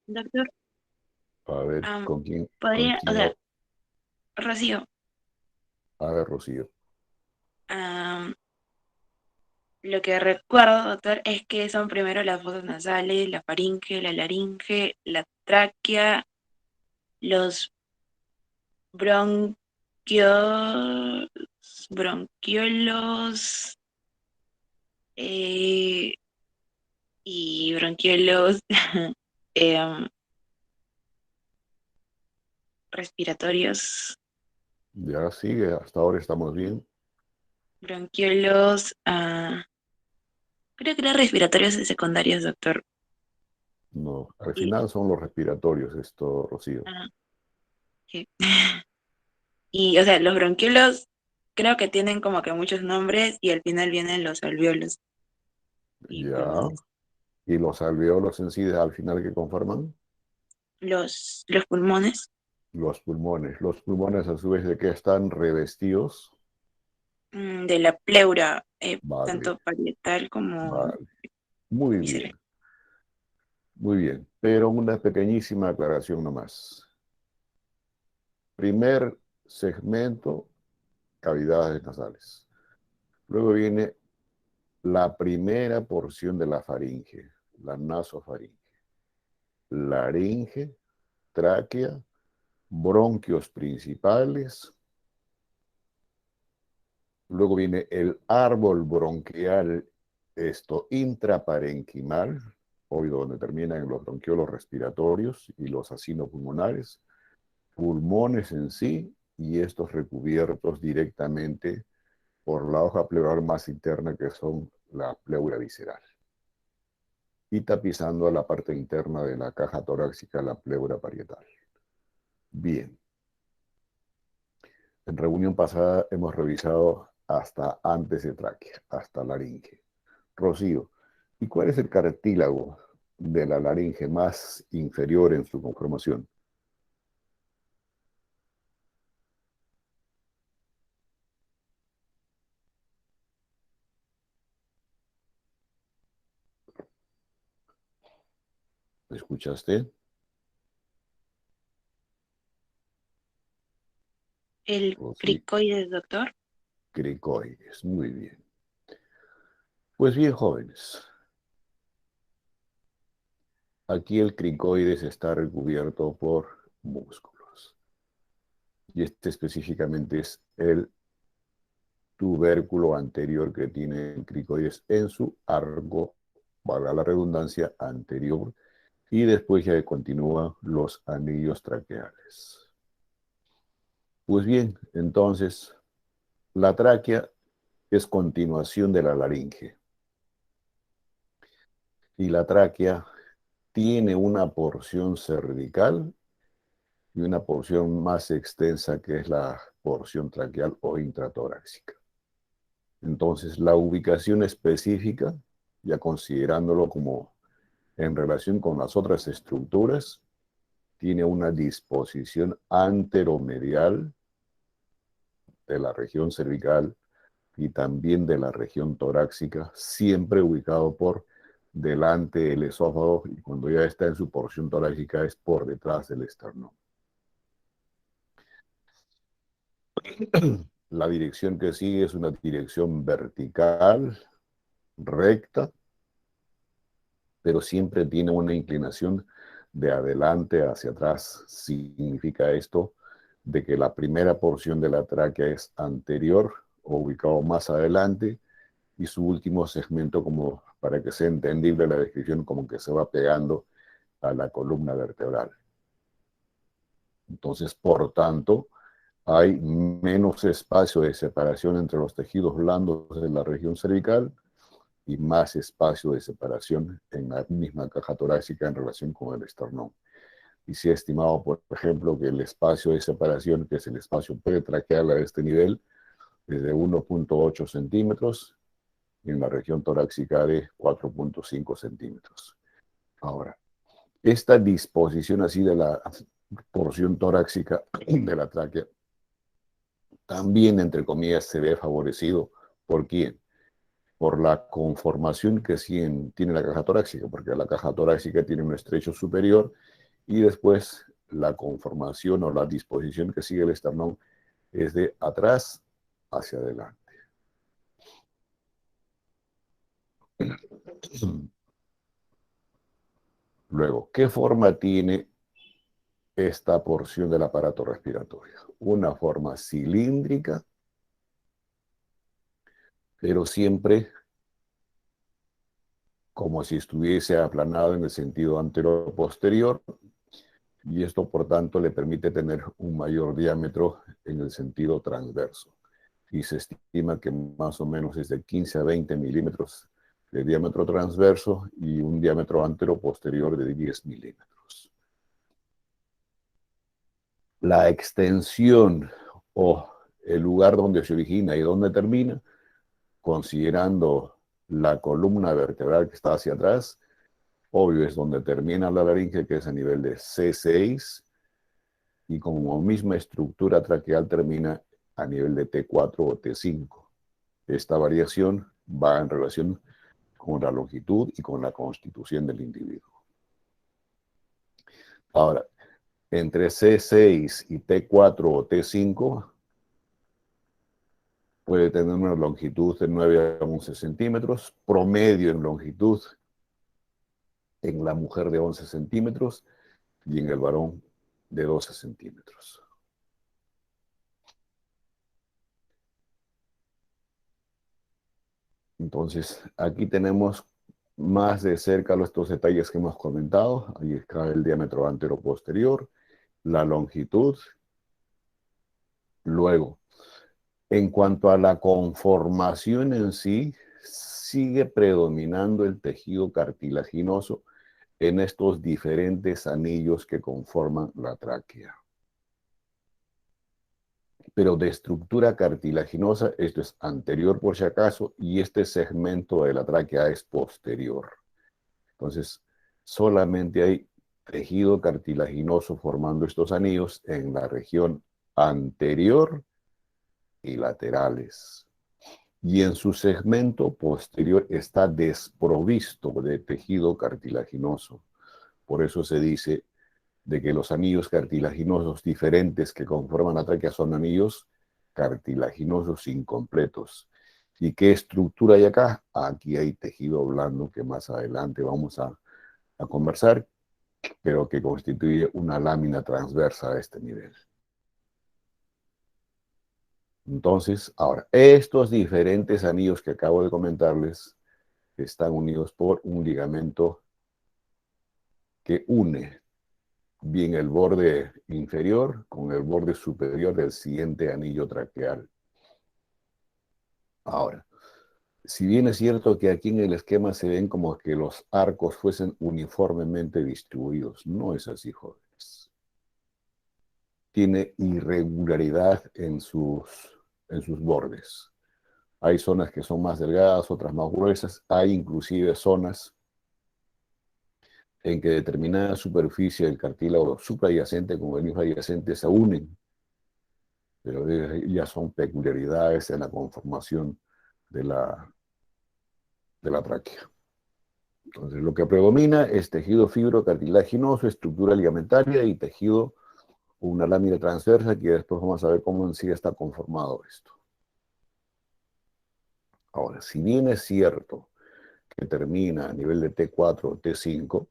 Doctor, A ver, am, con podría, o quién? sea, Rocío, A ver, Rocío. am, lo que recuerdo, doctor, es que son primero las fosas nasales, la faringe, la laringe, la tráquea, los bronquios, bronquiolos, eh, y bronquiolos em, respiratorios, Ya sigue, hasta ahora estamos bien. bronquiolos, creo que eran respiratorios secundarios, doctor. No, al Y, final son los respiratorios esto, Rocío. ah, sí. Y, o sea, los bronquiolos creo que tienen como que muchos nombres y al final vienen los alveolos y Ya. pulmones. Y los alveolos en sí, al final, ¿qué conforman? Los pulmones, Los pulmones. Los pulmones, a su vez, ¿de qué están revestidos? de la pleura, Vale, tanto parietal como vale. Muy visceral. bien, muy bien. Pero una pequeñísima aclaración nomás. Primer segmento, cavidades nasales. Luego viene la primera porción de la faringe, la nasofaringe. Laringe, tráquea, bronquios principales. Luego viene el árbol bronquial, esto intraparenquimal, hoy donde terminan los bronquiolos respiratorios y los acinopulmonares, pulmones en sí, y estos recubiertos directamente por la hoja pleural más interna que son la pleura visceral. Y tapizando a la parte interna de la caja torácica la pleura parietal. Bien, en reunión pasada hemos revisado hasta antes de tráquea, hasta laringe. Rocío, ¿y cuál es el cartílago de la laringe más inferior en su conformación? ¿Me escuchaste? El Rocío, cricoides, doctor. cricoides, muy bien. Pues bien, jóvenes, aquí el cricoides está recubierto por músculos. Y este específicamente es el tubérculo anterior que tiene el cricoides en su arco, valga la redundancia, anterior, y después ya continúan los anillos traqueales. Pues bien, entonces, la tráquea es continuación de la laringe, y la tráquea tiene una porción cervical y una porción más extensa que es la porción traqueal o intratorácica. Entonces, la ubicación específica, ya considerándolo como en relación con las otras estructuras, tiene una disposición anteromedial de la región cervical y también de la región torácica, siempre ubicado por delante del esófago y cuando ya está en su porción torácica es por detrás del esternón. La dirección que sigue es una dirección vertical, recta, pero siempre tiene una inclinación de adelante hacia atrás. Significa esto de que la primera porción de la tráquea es anterior o ubicado más adelante y su último segmento, como para que sea entendible la descripción, como que se va pegando a la columna vertebral. Entonces, por tanto, hay menos espacio de separación entre los tejidos blandos de la región cervical y más espacio de separación en la misma caja torácica en relación con el esternón. Y se ha estimado, por ejemplo, que el espacio de separación, que es el espacio pretraqueal a este nivel, es de 1,8 centímetros y en la región torácica de 4,5 centímetros. Ahora, esta disposición así de la porción torácica de la tráquea también, entre comillas, se ve favorecido. ¿Por quién? por la conformación que tiene la caja torácica, porque la caja torácica tiene un estrecho superior y después la conformación o la disposición que sigue el esternón es de atrás hacia adelante. Luego, ¿qué forma tiene esta porción del aparato respiratorio? Una forma cilíndrica, pero siempre como si estuviese aplanado en el sentido antero-posterior, y esto por tanto le permite tener un mayor diámetro en el sentido transverso. Y se estima que más o menos es de 15 a 20 milímetros de diámetro transverso y un diámetro antero-posterior de 10 milímetros. La extensión o el lugar donde se origina y donde termina, considerando la columna vertebral que está hacia atrás, obvio es donde termina la laringe, que es a nivel de C6, y como misma estructura traqueal termina a nivel de T4 o T5. Esta variación va en relación con la longitud y con la constitución del individuo. Ahora, entre C6 y T4 o T5 puede tener una longitud de 9 a 11 centímetros, promedio en longitud en la mujer de 11 centímetros y en el varón de 12 centímetros. Entonces, aquí tenemos más de cerca estos detalles que hemos comentado. Ahí está el diámetro antero-posterior, la longitud. Luego, en cuanto a la conformación en sí, sigue predominando el tejido cartilaginoso en estos diferentes anillos que conforman la tráquea. Pero de estructura cartilaginosa, esto es anterior por si acaso, y este segmento de la tráquea es posterior. Entonces, solamente hay tejido cartilaginoso formando estos anillos en la región anterior y laterales. Y en su segmento posterior está desprovisto de tejido cartilaginoso. Por eso se dice de que los anillos cartilaginosos diferentes que conforman la tráquea son anillos cartilaginosos incompletos. ¿Y qué estructura hay acá? Aquí hay tejido blando que más adelante vamos a conversar, pero que constituye una lámina transversa a este nivel. Entonces, ahora, estos diferentes anillos que acabo de comentarles están unidos por un ligamento que une bien el borde inferior con el borde superior del siguiente anillo traqueal. Ahora, si bien es cierto que aquí en el esquema se ven como que los arcos fuesen uniformemente distribuidos, no es así, jóvenes. Tiene irregularidad en sus bordes. Hay zonas que son más delgadas, otras más gruesas. Hay inclusive zonas en que determinada superficie del cartílago suprayacente con el mismo adyacente se unen, pero ya son peculiaridades en la conformación de la tráquea. Entonces, lo que predomina es tejido fibrocartilaginoso, estructura ligamentaria y tejido, una lámina transversa, que después vamos a ver cómo en sí está conformado esto. Ahora, si bien es cierto que termina a nivel de T4 o T5,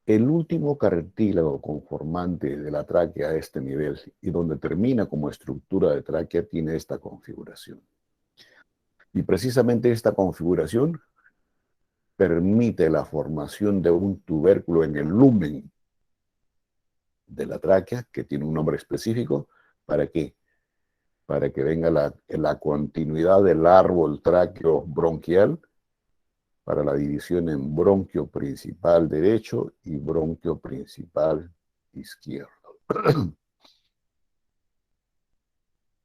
el último cartílago conformante de la tráquea a este nivel y donde termina como estructura de tráquea tiene esta configuración. Y precisamente esta configuración permite la formación de un tubérculo en el lumen de la tráquea, que tiene un nombre específico. ¿Para qué? Para que venga la continuidad del árbol tráqueo bronquial para la división en bronquio principal derecho y bronquio principal izquierdo.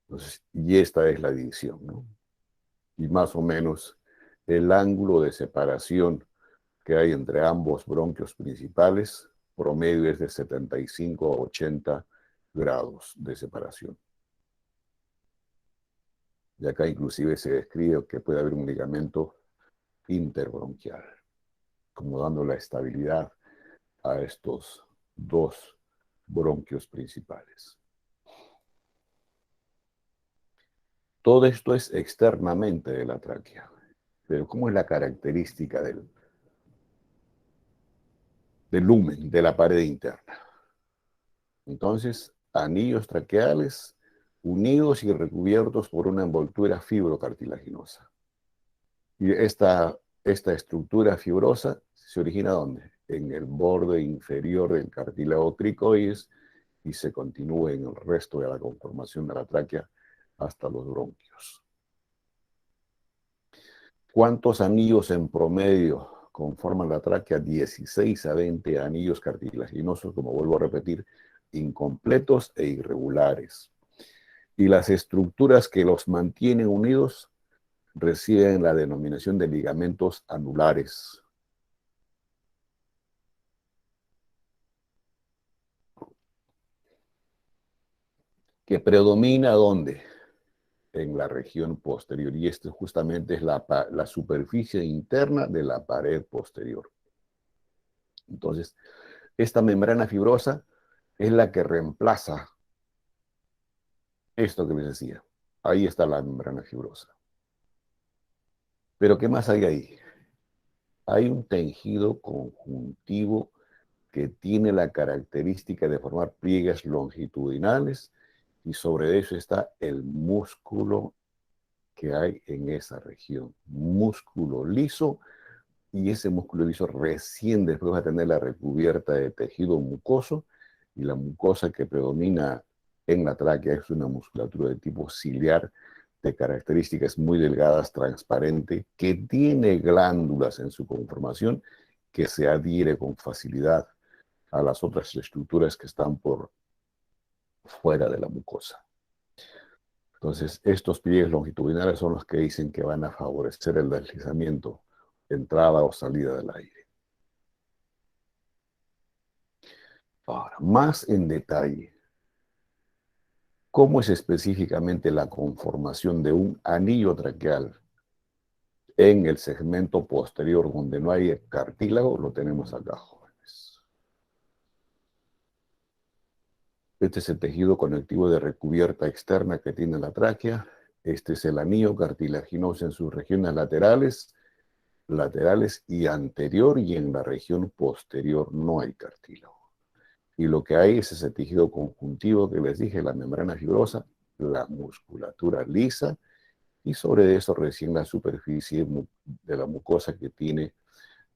Entonces, y esta es la división, ¿no? Y más o menos el ángulo de separación que hay entre ambos bronquios principales promedio es de 75 a 80 grados de separación. Y acá inclusive se describe que puede haber un ligamento interbronquial, como dando la estabilidad a estos dos bronquios principales. Todo esto es externamente de la tráquea, pero ¿cómo es la característica del lumen de la pared interna? Entonces, anillos traqueales unidos y recubiertos por una envoltura fibrocartilaginosa. Y esta estructura fibrosa se origina ¿dónde? En el borde inferior del cartílago cricoides y se continúa en el resto de la conformación de la tráquea hasta los bronquios. ¿Cuántos anillos en promedio conforman la tráquea? 16 a 20 anillos cartilaginosos, como vuelvo a repetir, incompletos e irregulares. Y las estructuras que los mantienen unidos reciben la denominación de ligamentos anulares. Que predomina ¿dónde? En la región posterior. Y esto justamente es la superficie interna de la pared posterior. Entonces, esta membrana fibrosa es la que reemplaza esto que les decía. Ahí está la membrana fibrosa. Pero ¿qué más hay ahí? Hay un tejido conjuntivo que tiene la característica de formar pliegues longitudinales y sobre eso está el músculo que hay en esa región. Músculo liso, y ese músculo liso recién después va a tener la recubierta de tejido mucoso, y la mucosa que predomina en la tráquea es una musculatura de tipo ciliar, de características muy delgadas, transparente, que tiene glándulas en su conformación, que se adhiere con facilidad a las otras estructuras que están por fuera de la mucosa. Entonces, estos pliegues longitudinales son los que dicen que van a favorecer el deslizamiento, entrada o salida del aire. Ahora, más en detalle, ¿cómo es específicamente la conformación de un anillo traqueal en el segmento posterior donde no hay cartílago? Lo tenemos acá, jóvenes. Este es el tejido conectivo de recubierta externa que tiene la tráquea. Este es el anillo cartilaginoso en sus regiones laterales y anterior, y en la región posterior no hay cartílago. Y lo que hay es ese tejido conjuntivo que les dije, la membrana fibrosa, la musculatura lisa, y sobre eso recién la superficie de la mucosa que tiene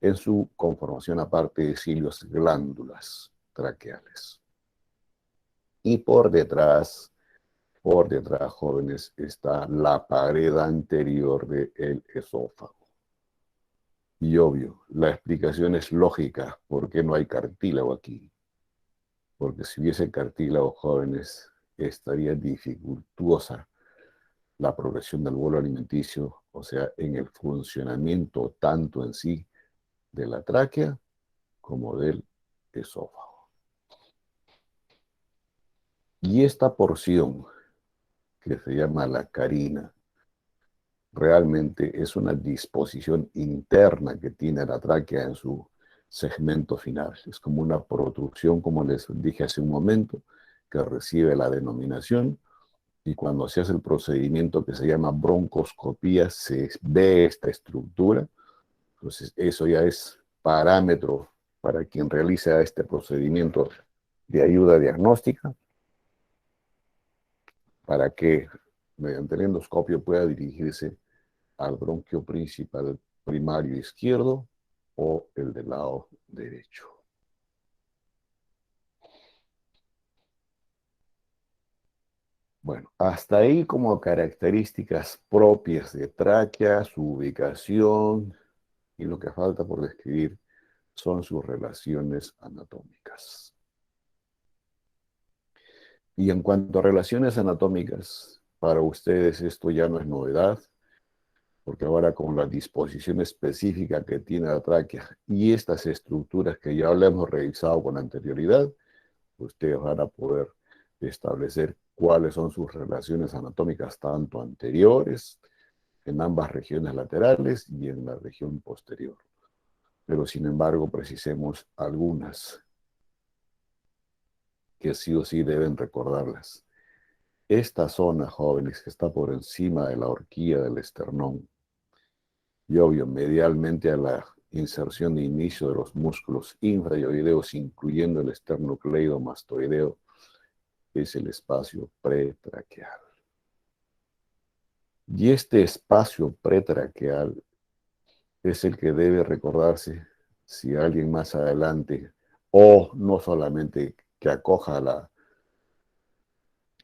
en su conformación aparte de cilios glándulas traqueales. Y por detrás, jóvenes, está la pared anterior del esófago. Y obvio, la explicación es lógica. ¿Por qué no hay cartílago aquí? Porque si hubiese cartílago, jóvenes, estaría dificultuosa la progresión del bolo alimenticio, o sea, en el funcionamiento tanto en sí de la tráquea como del esófago. Y esta porción, que se llama la carina, realmente es una disposición interna que tiene la tráquea en su segmento final. Es como una protrusión, como les dije hace un momento, que recibe la denominación, y cuando se hace el procedimiento que se llama broncoscopía, se ve esta estructura. Entonces, eso ya es parámetro para quien realiza este procedimiento de ayuda diagnóstica, para que mediante el endoscopio pueda dirigirse al bronquio principal primario izquierdo o el del lado derecho. Bueno, hasta ahí como características propias de tráquea, su ubicación, y lo que falta por describir son sus relaciones anatómicas. Y en cuanto a relaciones anatómicas, para ustedes esto ya no es novedad, porque ahora con la disposición específica que tiene la tráquea y estas estructuras que ya lo hemos revisado con anterioridad, ustedes van a poder establecer cuáles son sus relaciones anatómicas, tanto anteriores, en ambas regiones laterales y en la región posterior. Pero sin embargo, precisemos algunas que sí o sí deben recordarlas. Esta zona, jóvenes, que está por encima de la horquilla del esternón, y obvio, medialmente a la inserción de inicio de los músculos infrayoideos, incluyendo el esternocleidomastoideo, es el espacio pretraqueal. Y este espacio pretraqueal es el que debe recordarse si alguien más adelante, o no solamente que acoja la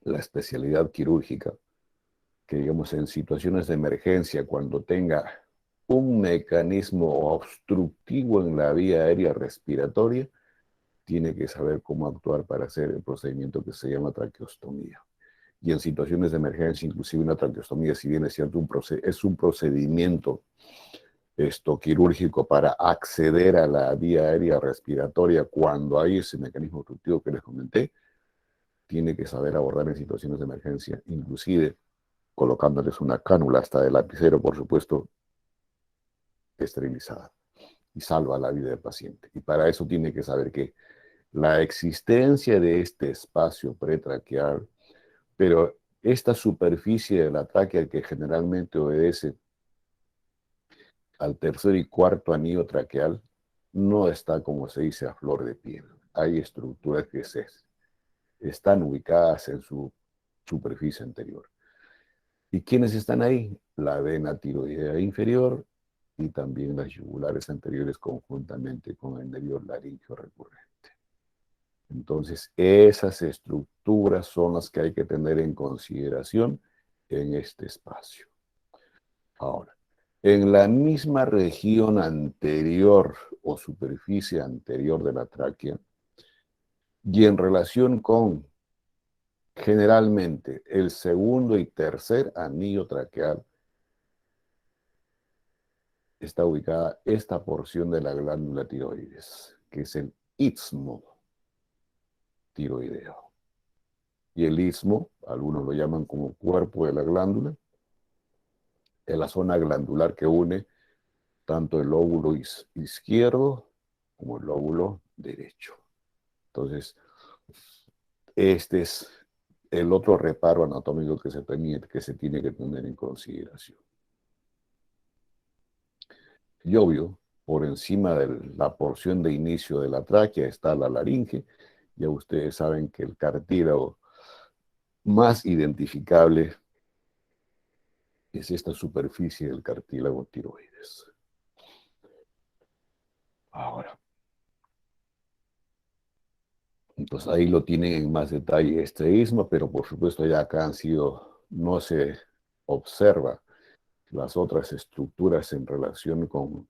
especialidad quirúrgica, que digamos en situaciones de emergencia, cuando tenga un mecanismo obstructivo en la vía aérea respiratoria, tiene que saber cómo actuar para hacer el procedimiento que se llama traqueostomía. Y en situaciones de emergencia, inclusive una traqueostomía, si bien es cierto, es un procedimiento quirúrgico para acceder a la vía aérea respiratoria cuando hay ese mecanismo obstructivo que les comenté, tiene que saber abordar en situaciones de emergencia, inclusive colocándoles una cánula hasta el lapicero, por supuesto, esterilizada, y salva la vida del paciente. Y para eso tiene que saber que la existencia de este espacio pretraqueal, pero esta superficie de la tráquea que generalmente obedece al tercer y cuarto anillo traqueal, no está, como se dice, a flor de piel. Hay estructuras que están ubicadas en su superficie anterior. ¿Y quiénes están ahí? La vena tiroidea inferior y también las yugulares anteriores conjuntamente con el nervio laríngeo recurrente. Entonces, esas estructuras son las que hay que tener en consideración en este espacio. Ahora, en la misma región anterior o superficie anterior de la tráquea y en relación con generalmente el segundo y tercer anillo traqueal, está ubicada esta porción de la glándula tiroides, que es el istmo tiroideo. Y el istmo, algunos lo llaman como cuerpo de la glándula, es la zona glandular que une tanto el lóbulo izquierdo como el lóbulo derecho. Entonces, este es el otro reparo anatómico que se tiene que tener en consideración. Y obvio, por encima de la porción de inicio de la tráquea está la laringe. Ya ustedes saben que el cartílago más identificable es esta superficie del cartílago tiroides. Ahora, entonces ahí lo tienen en más detalle este istmo, pero por supuesto ya acá no se observa las otras estructuras en relación con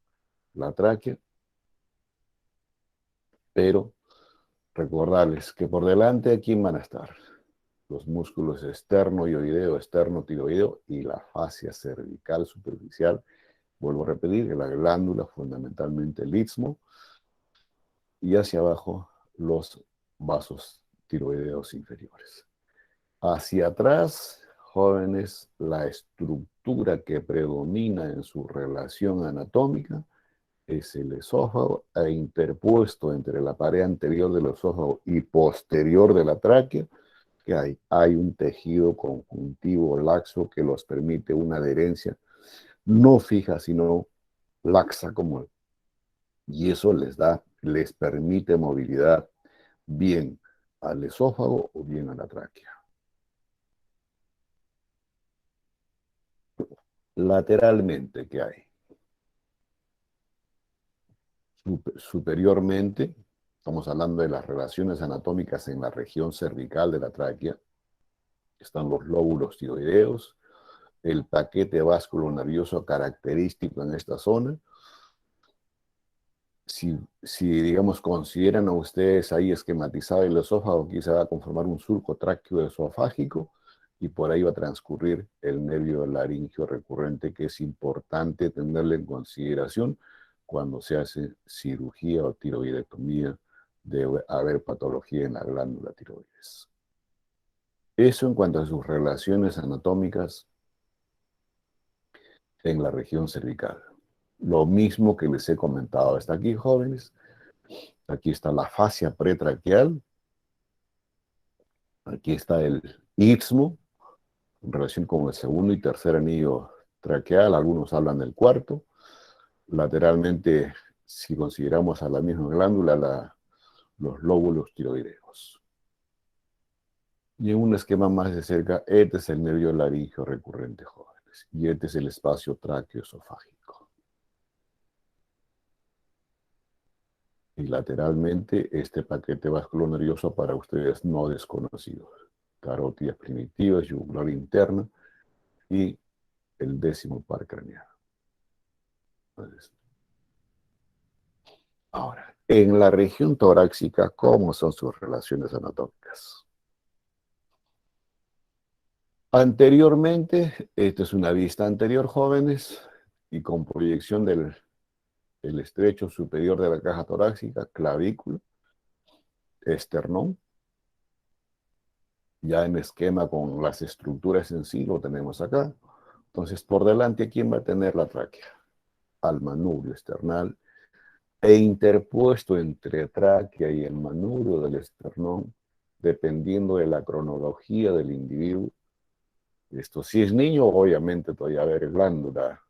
la tráquea, pero recordarles que por delante aquí van a estar los músculos esternoioideo, esternotiroideo y la fascia cervical superficial. Vuelvo a repetir que la glándula, fundamentalmente el istmo, y hacia abajo los vasos tiroideos inferiores. Hacia atrás, jóvenes, la estructura que predomina en su relación anatómica es el esófago, e interpuesto entre la pared anterior del esófago y posterior de la tráquea, que hay un tejido conjuntivo laxo que los permite una adherencia no fija, sino laxa como, y eso les permite movilidad bien al esófago o bien a la tráquea. Lateralmente, ¿qué hay? Superiormente, estamos hablando de las relaciones anatómicas en la región cervical de la tráquea, están los lóbulos tiroideos, el paquete vasculonervioso característico en esta zona. Si, digamos, consideran a ustedes ahí esquematizado el esófago, aquí se va a conformar un surco tráqueo-esofágico y por ahí va a transcurrir el nervio laríngeo recurrente, que es importante tenerlo en consideración cuando se hace cirugía o tiroidectomía. Debe haber patología en la glándula tiroides. Eso en cuanto a sus relaciones anatómicas en la región cervical. Lo mismo que les he comentado hasta aquí, jóvenes. Aquí está la fascia pretraqueal. Aquí está el istmo en relación con el segundo y tercer anillo traqueal. Algunos hablan del cuarto. Lateralmente, si consideramos a la misma glándula, los lóbulos tiroideos. Y en un esquema más de cerca, este es el nervio laríngeo recurrente, jóvenes. Y este es el espacio tráqueo-esofágico. Y lateralmente, este paquete vasculonervioso para ustedes no desconocido. Carótidas primitivas, yugular interna y el décimo par craneal. Entonces, ahora, en la región torácica, ¿cómo son sus relaciones anatómicas? Anteriormente, esta es una vista anterior, jóvenes, y con proyección del el estrecho superior de la caja torácica, clavícula, esternón, ya en esquema con las estructuras en sí, lo tenemos acá. Entonces, por delante, ¿quién va a tener la tráquea? Al manubrio esternal, e interpuesto entre tráquea y el manubrio del esternón, dependiendo de la cronología del individuo. Esto, si es niño, obviamente todavía va a haber glándula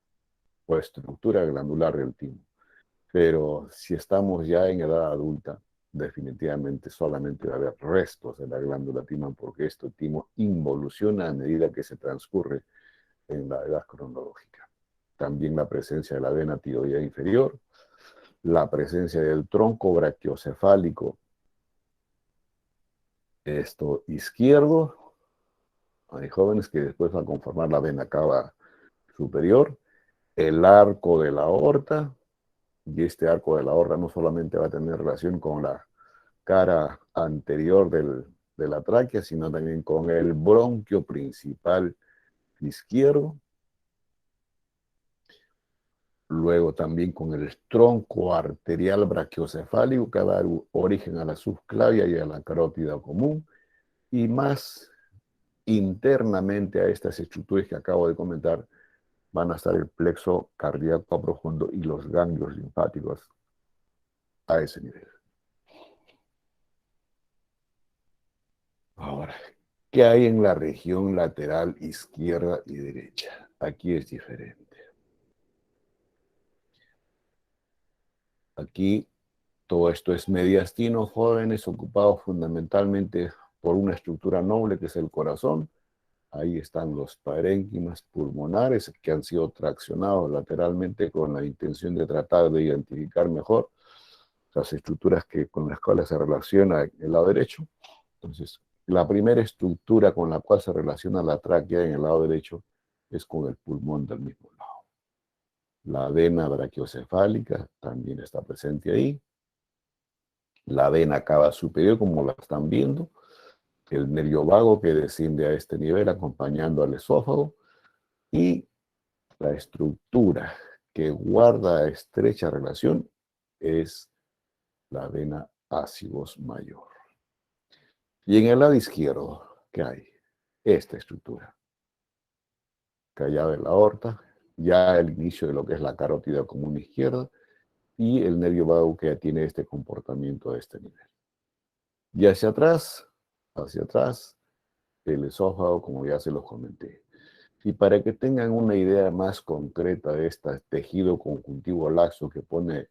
o estructura glandular del timo. Pero si estamos ya en edad adulta, definitivamente solamente va a haber restos de la glándula timo, porque este timo involuciona a medida que se transcurre en la edad cronológica. También la presencia de la vena tiroidea inferior, la presencia del tronco brachiocefálico, esto izquierdo. Hay jóvenes que después van a conformar la vena cava superior, el arco de la aorta, y este arco de la aorta no solamente va a tener relación con la cara anterior de la tráquea, sino también con el bronquio principal izquierdo, luego también con el tronco arterial brachiocefálico que va a dar origen a la subclavia y a la carótida común, y más internamente a estas estructuras que acabo de comentar van a estar el plexo cardíaco profundo y los ganglios linfáticos a ese nivel. Ahora, ¿qué hay en la región lateral izquierda y derecha? Aquí es diferente. Aquí todo esto es mediastino, jóvenes, ocupados fundamentalmente por una estructura noble que es el corazón. Ahí están los parénquimas pulmonares que han sido traccionados lateralmente con la intención de tratar de identificar mejor las estructuras con las cuales se relaciona el lado derecho. Entonces, la primera estructura con la cual se relaciona la tráquea en el lado derecho es con el pulmón del mismo lado. La vena brachiocefálica también está presente ahí. La vena cava superior, como la están viendo. El nervio vago que desciende a este nivel acompañando al esófago. Y la estructura que guarda estrecha relación es la vena ácigos mayor. Y en el lado izquierdo, ¿qué hay? Esta estructura. Callada de la aorta, ya el inicio de lo que es la carótida común izquierda y el nervio vago que tiene este comportamiento a este nivel. Y hacia atrás, el esófago, como ya se los comenté. Y para que tengan una idea más concreta de este tejido conjuntivo laxo que pone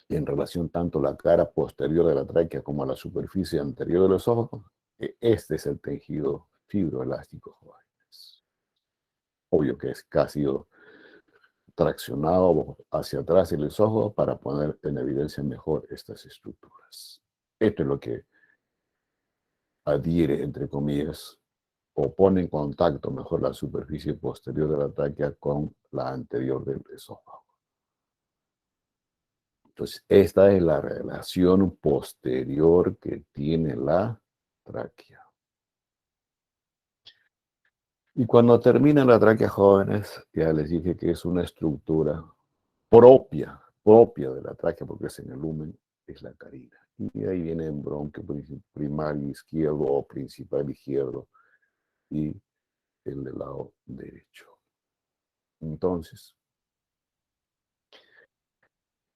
en relación tanto la cara posterior de la tráquea como a la superficie anterior del esófago, este es el tejido fibroelástico, jóvenes. Obvio que ha sido traccionado hacia atrás el esófago para poner en evidencia mejor estas estructuras. Esto es lo que adhiere, entre comillas, o pone en contacto mejor la superficie posterior de la tráquea con la anterior del esófago. Entonces, esta es la relación posterior que tiene la tráquea. Y cuando termina la tráquea, jóvenes, ya les dije que es una estructura propia de la tráquea, porque es en el lumen, es la carina. Y ahí viene el bronquio primario izquierdo o principal izquierdo y el del lado derecho. Entonces,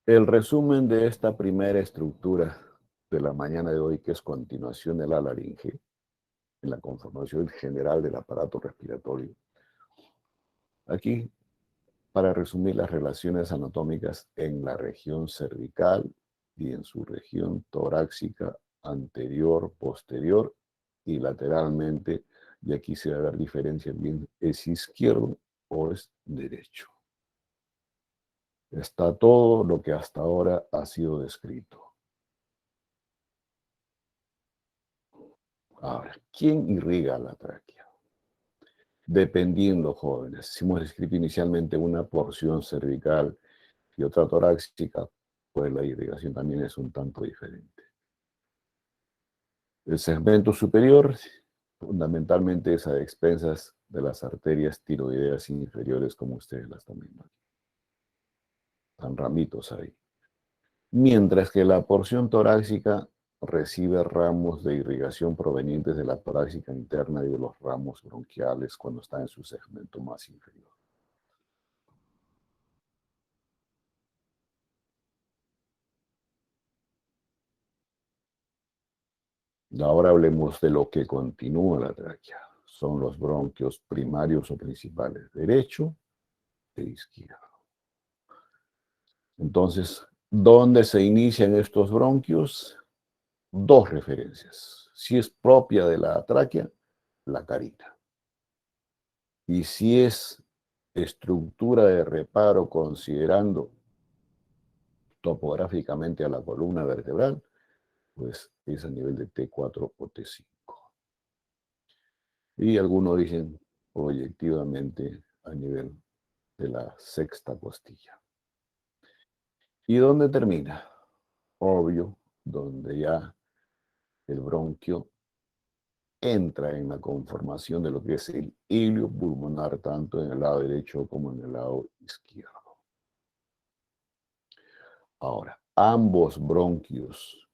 el resumen de esta primera estructura de la mañana de hoy, que es continuación de la laringe, en la conformación general del aparato respiratorio. Aquí, para resumir las relaciones anatómicas en la región cervical y en su región torácica anterior, posterior y lateralmente, y aquí se va a dar diferencia bien, ¿es izquierdo o es derecho? Está todo lo que hasta ahora ha sido descrito. Ahora, ¿quién irriga la tráquea? Dependiendo, jóvenes. Si hemos descrito inicialmente una porción cervical y otra torácica, pues la irrigación también es un tanto diferente. El segmento superior, fundamentalmente es a expensas de las arterias tiroideas inferiores, como ustedes las están viendo aquí. Están ramitos ahí. Mientras que la porción torácica recibe ramos de irrigación provenientes de la torácica interna y de los ramos bronquiales cuando está en su segmento más inferior. Y ahora hablemos de lo que continúa la tráquea. Son los bronquios primarios o principales, derecho e izquierdo. Entonces, ¿dónde se inician estos bronquios? Dos referencias. Si es propia de la tráquea, la carina. Y si es estructura de reparo considerando topográficamente a la columna vertebral, pues es a nivel de T4 o T5. Y algunos dicen proyectivamente a nivel de la sexta costilla. ¿Y dónde termina? Obvio, donde ya el bronquio entra en la conformación de lo que es el hilio pulmonar, tanto en el lado derecho como en el lado izquierdo. Ahora, ambos bronquios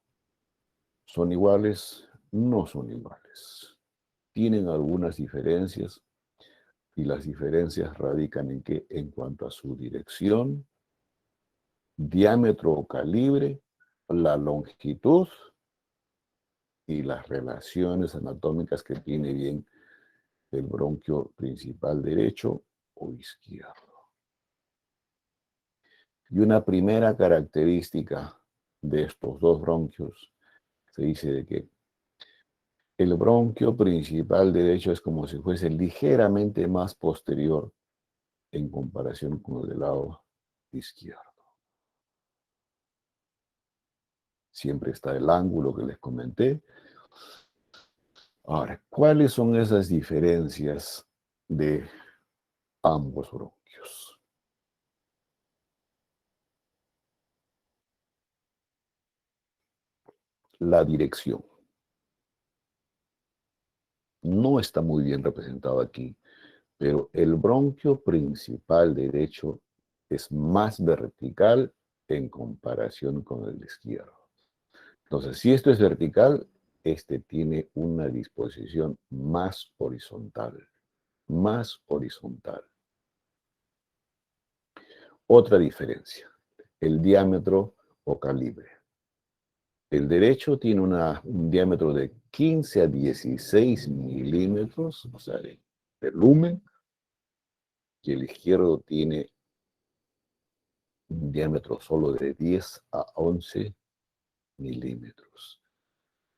son iguales, no son iguales. Tienen algunas diferencias y las diferencias radican en que en cuanto a su dirección, diámetro o calibre, la longitud y las relaciones anatómicas que tiene bien el bronquio principal derecho o izquierdo. Y una primera característica de estos dos bronquios se dice de que el bronquio principal derecho es como si fuese ligeramente más posterior en comparación con el del lado izquierdo. Siempre está el ángulo que les comenté. Ahora, ¿cuáles son esas diferencias de ambos bronquios? La dirección. No está muy bien representado aquí, pero el bronquio principal derecho es más vertical en comparación con el izquierdo. Entonces, si esto es vertical, este tiene una disposición más horizontal, más horizontal. Otra diferencia, el diámetro o calibre. El derecho tiene un diámetro de 15 a 16 milímetros, o sea, de lumen, y el izquierdo tiene un diámetro solo de 10 a 11 milímetros.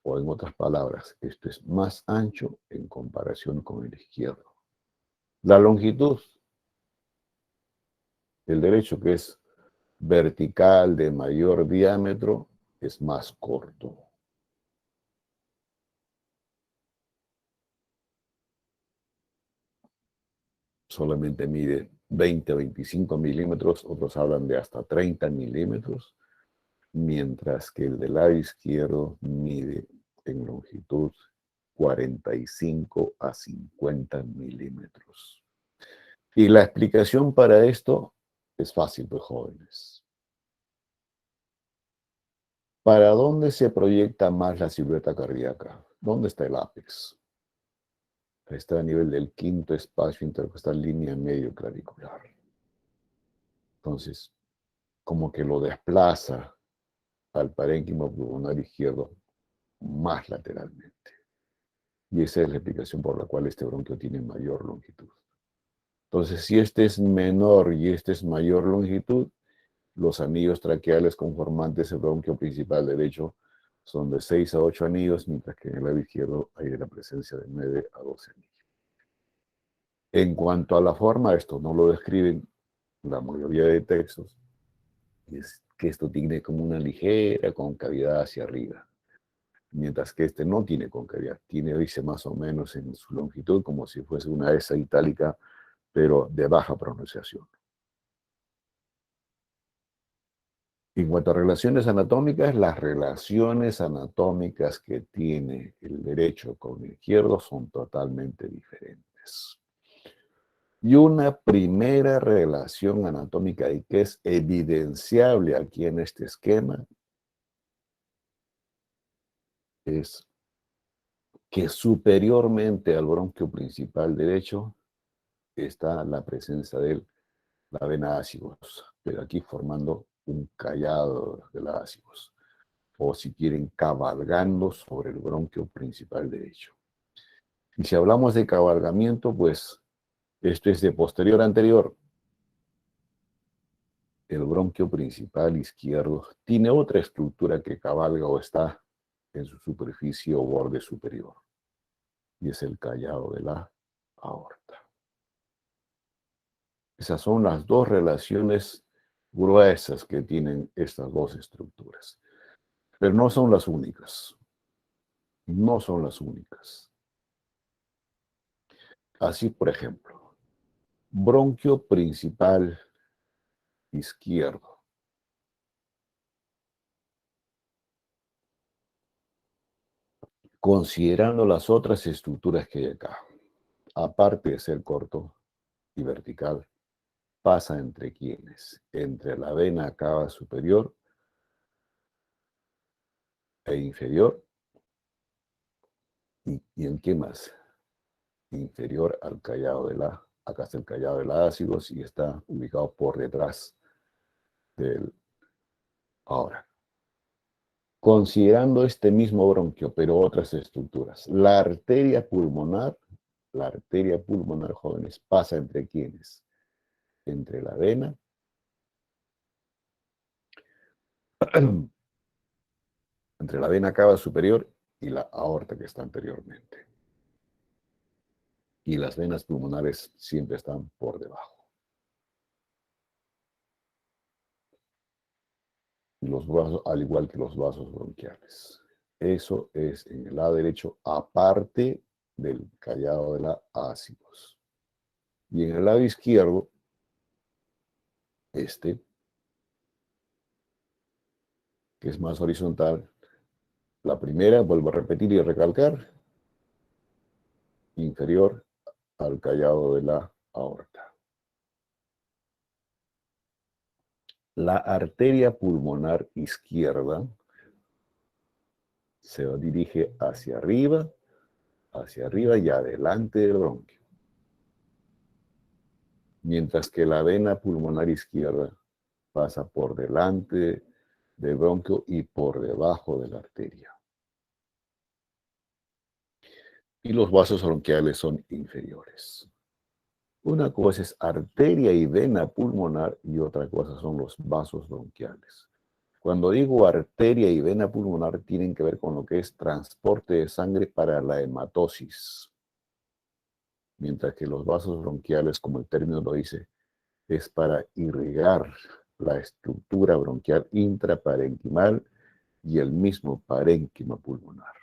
O en otras palabras, esto es más ancho en comparación con el izquierdo. La longitud, el derecho que es vertical de mayor diámetro, es más corto. Solamente mide 20 a 25 milímetros, otros hablan de hasta 30 milímetros, mientras que el del lado izquierdo mide en longitud 45 a 50 milímetros. Y la explicación para esto es fácil, pues jóvenes. ¿Para dónde se proyecta más la silueta cardíaca? ¿Dónde está el ápex? Está a nivel del quinto espacio intercostal, línea medio clavicular. Entonces, como que lo desplaza al parénquima pulmonar izquierdo más lateralmente. Y esa es la explicación por la cual este bronquio tiene mayor longitud. Entonces, si este es menor y este es mayor longitud, los anillos traqueales conformantes del bronquio principal derecho son de 6 a 8 anillos, mientras que en el lado izquierdo hay la presencia de 9 a 12 anillos. En cuanto a la forma, esto no lo describen la mayoría de textos, es que esto tiene como una ligera concavidad hacia arriba, mientras que este no tiene concavidad, dice más o menos en su longitud como si fuese una S itálica, pero de baja pronunciación. En cuanto a relaciones anatómicas, las relaciones anatómicas que tiene el derecho con el izquierdo son totalmente diferentes. Y una primera relación anatómica y que es evidenciable aquí en este esquema es que superiormente al bronquio principal derecho está la presencia de la vena ácigos, pero aquí formando un callado de la ácigos, o si quieren, cabalgando sobre el bronquio principal derecho. Y si hablamos de cabalgamiento, pues esto es de posterior a anterior. El bronquio principal izquierdo tiene otra estructura que cabalga o está en su superficie o borde superior, y es el callado de la aorta. Esas son las dos relaciones gruesas que tienen estas dos estructuras. Pero no son las únicas. No son las únicas. Así, por ejemplo, bronquio principal izquierdo. Considerando las otras estructuras que hay acá, aparte de ser corto y vertical, pasa entre quienes, entre la vena cava superior e inferior, y en qué más, inferior al callado de la, acá está el callado de la ácidos y está ubicado por detrás del, ahora, considerando este mismo bronquio, pero otras estructuras, la arteria pulmonar, jóvenes, pasa entre quienes, entre la vena, entre la vena cava superior y la aorta que está anteriormente. Y las venas pulmonares siempre están por debajo. Y los vasos, al igual que los vasos bronquiales. Eso es en el lado derecho, aparte del callado de la ácidos. Y en el lado izquierdo, este, que es más horizontal, la primera, vuelvo a repetir y recalcar, inferior al callado de la aorta. La arteria pulmonar izquierda se dirige hacia arriba y adelante del bronquio. Mientras que la vena pulmonar izquierda pasa por delante del bronquio y por debajo de la arteria. Y los vasos bronquiales son inferiores. Una cosa es arteria y vena pulmonar y otra cosa son los vasos bronquiales. Cuando digo arteria y vena pulmonar tienen que ver con lo que es transporte de sangre para la hematosis. Mientras que los vasos bronquiales, como el término lo dice, es para irrigar la estructura bronquial intraparenquimal y el mismo parénquima pulmonar.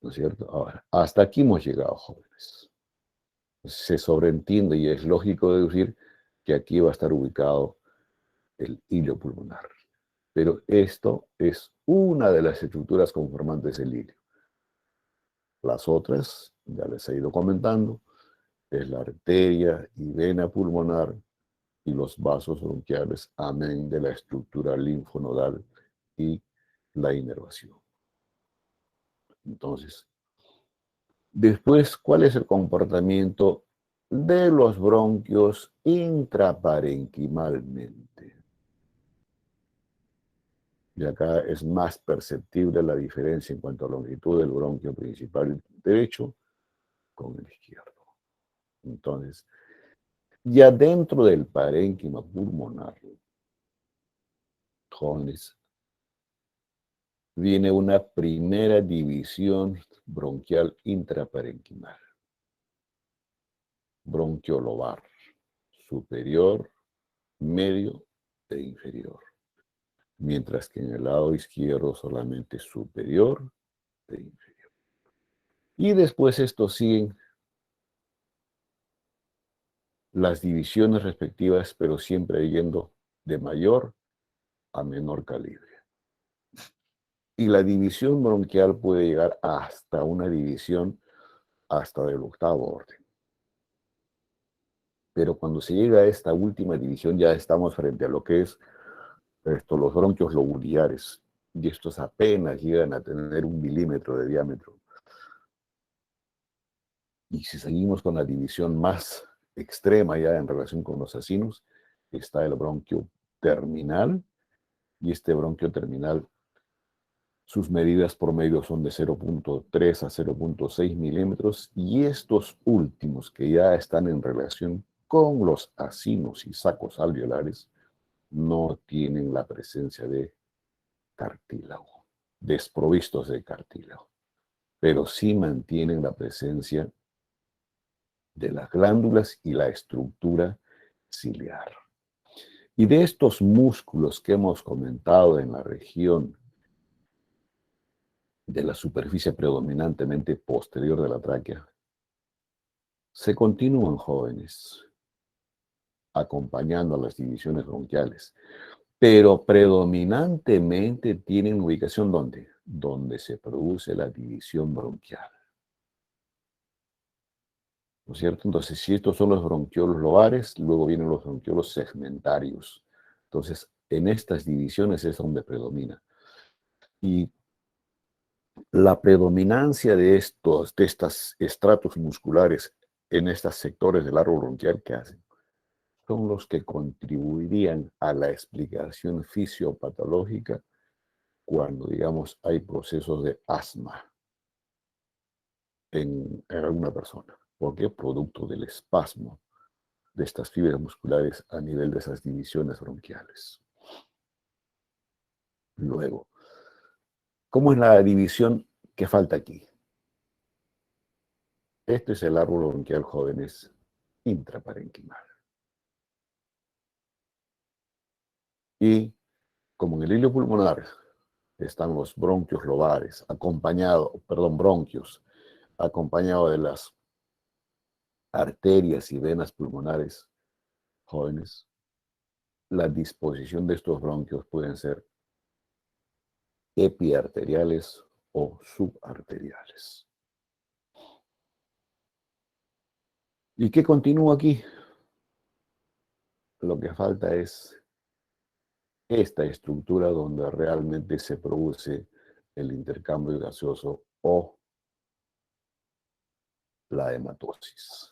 ¿No es cierto? Ahora, hasta aquí hemos llegado, jóvenes. Se sobreentiende y es lógico deducir que aquí va a estar ubicado el hilo pulmonar. Pero esto es una de las estructuras conformantes del hilo. Las otras, ya les he ido comentando, es la arteria y vena pulmonar, y los vasos bronquiales, amén de la estructura linfonodal y la inervación. Entonces, después, ¿cuál es el comportamiento de los bronquios intraparenquimalmente? Y acá es más perceptible la diferencia en cuanto a longitud del bronquio principal derecho con el izquierdo. Entonces, ya dentro del parénquima pulmonar, jóvenes, viene una primera división bronquial intraparenquimal. Bronquio lobar, superior, medio e inferior. Mientras que en el lado izquierdo solamente superior e inferior. Y después estos siguen las divisiones respectivas, pero siempre yendo de mayor a menor calibre. Y la división bronquial puede llegar hasta una división hasta del octavo orden. Pero cuando se llega a esta última división ya estamos frente a lo que es los bronquios lobulares. Y estos apenas llegan a tener 1 milímetro de diámetro. Y si seguimos con la división más extrema ya en relación con los acinos, está el bronquio terminal. Y este bronquio terminal, sus medidas promedio son de 0.3 a 0.6 milímetros. Y estos últimos, que ya están en relación con los acinos y sacos alveolares, no tienen la presencia de cartílago, desprovistos de cartílago, pero sí mantienen la presencia de las glándulas y la estructura ciliar. Y de estos músculos que hemos comentado en la región de la superficie predominantemente posterior de la tráquea, se continúan, jóvenes, acompañando a las divisiones bronquiales, pero predominantemente tienen ubicación ¿dónde? Donde se produce la división bronquial. ¿No es cierto? Entonces, si estos son los bronquiolos lobares, luego vienen los bronquiolos segmentarios. Entonces, en estas divisiones es donde predomina. Y la predominancia de estos estratos musculares en estos sectores del árbol bronquial, ¿qué hacen? Son los que contribuirían a la explicación fisiopatológica cuando, digamos, hay procesos de asma en alguna persona. ¿Por qué? Producto del espasmo de estas fibras musculares a nivel de esas divisiones bronquiales. Luego, ¿cómo es la división que falta aquí? Este es el árbol bronquial, jóvenes, intraparenquimal. Y como en el hilo pulmonar están los bronquios lobares, bronquios, acompañado de las arterias y venas pulmonares, jóvenes, la disposición de estos bronquios pueden ser epiarteriales o subarteriales. ¿Y qué continúa aquí? Lo que falta es esta estructura donde realmente se produce el intercambio gaseoso o la hematosis.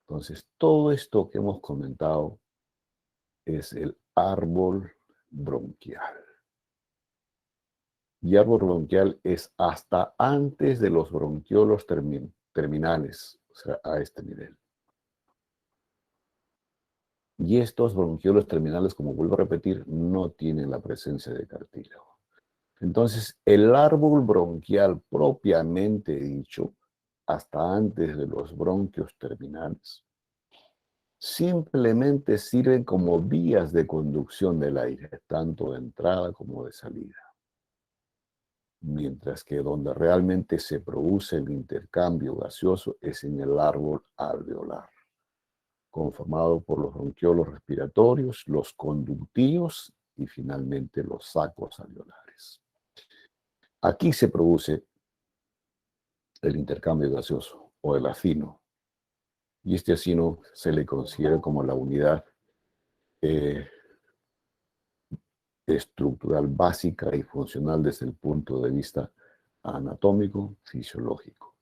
Entonces, todo esto que hemos comentado es el árbol bronquial. Y árbol bronquial es hasta antes de los bronquiolos terminales, o sea, a este nivel. Y estos bronquiolos terminales, como vuelvo a repetir, no tienen la presencia de cartílago. Entonces, el árbol bronquial propiamente dicho, hasta antes de los bronquios terminales, simplemente sirven como vías de conducción del aire, tanto de entrada como de salida. Mientras que donde realmente se produce el intercambio gaseoso es en el árbol alveolar, conformado por los bronquiolos respiratorios, los conductivos y finalmente los sacos alveolares. Aquí se produce el intercambio gaseoso o el acino, y este acino se le considera como la unidad eh, estructural básica y funcional desde el punto de vista anatómico, fisiológico.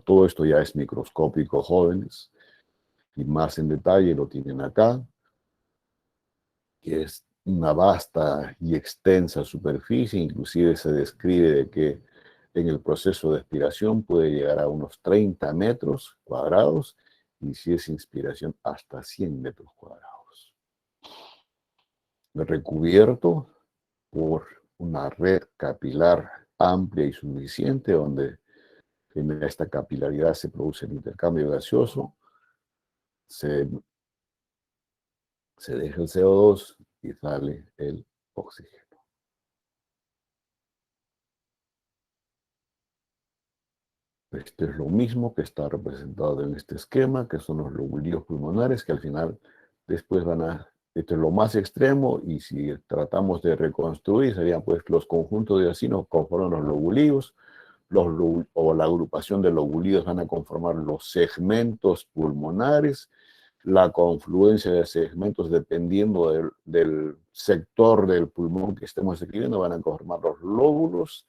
Todo esto ya es microscópico, jóvenes, y más en detalle lo tienen acá, que es una vasta y extensa superficie, inclusive se describe de que en el proceso de expiración puede llegar a unos 30 metros cuadrados y si es inspiración hasta 100 metros cuadrados. Recubierto por una red capilar amplia y suficiente donde en esta capilaridad se produce el intercambio gaseoso, se, se deja el CO2 y sale el oxígeno. Esto es lo mismo que está representado en este esquema, que son los lobulillos pulmonares, que al final después van a, esto es lo más extremo, y si tratamos de reconstruir, serían pues los conjuntos de acinos conforman los lobulillos, o la agrupación de lobulillos van a conformar los segmentos pulmonares, la confluencia de segmentos dependiendo del sector del pulmón que estemos escribiendo van a conformar los lóbulos,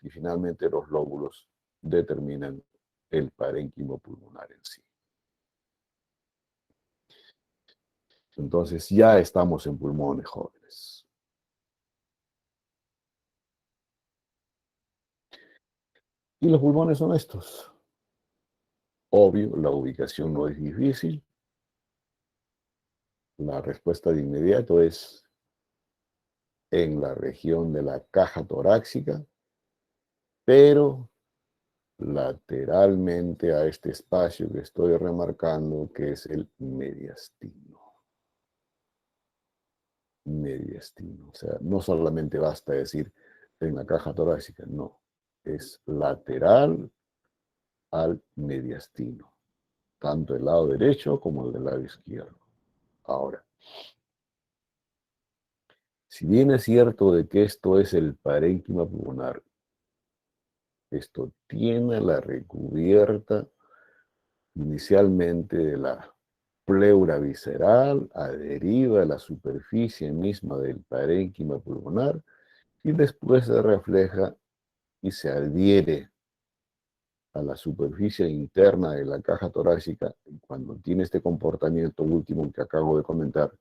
y finalmente los lóbulos determinan el parénquimo pulmonar en sí. Entonces ya estamos en pulmones, jóvenes. Y los pulmones son estos. Obvio, la ubicación no es difícil. La respuesta de inmediato es en la región de la caja torácica, pero lateralmente a este espacio que estoy remarcando, que es el mediastino. Mediastino. O sea, no solamente basta decir en la caja torácica, no. Es lateral al mediastino, tanto el lado derecho como el del lado izquierdo. Ahora, si bien es cierto de que esto es el parénquima pulmonar, esto tiene la recubierta inicialmente de la pleura visceral, adheriva a la superficie misma del parénquima pulmonar y después se refleja y se adhiere a la superficie interna de la caja torácica cuando tiene este comportamiento último que acabo de comentar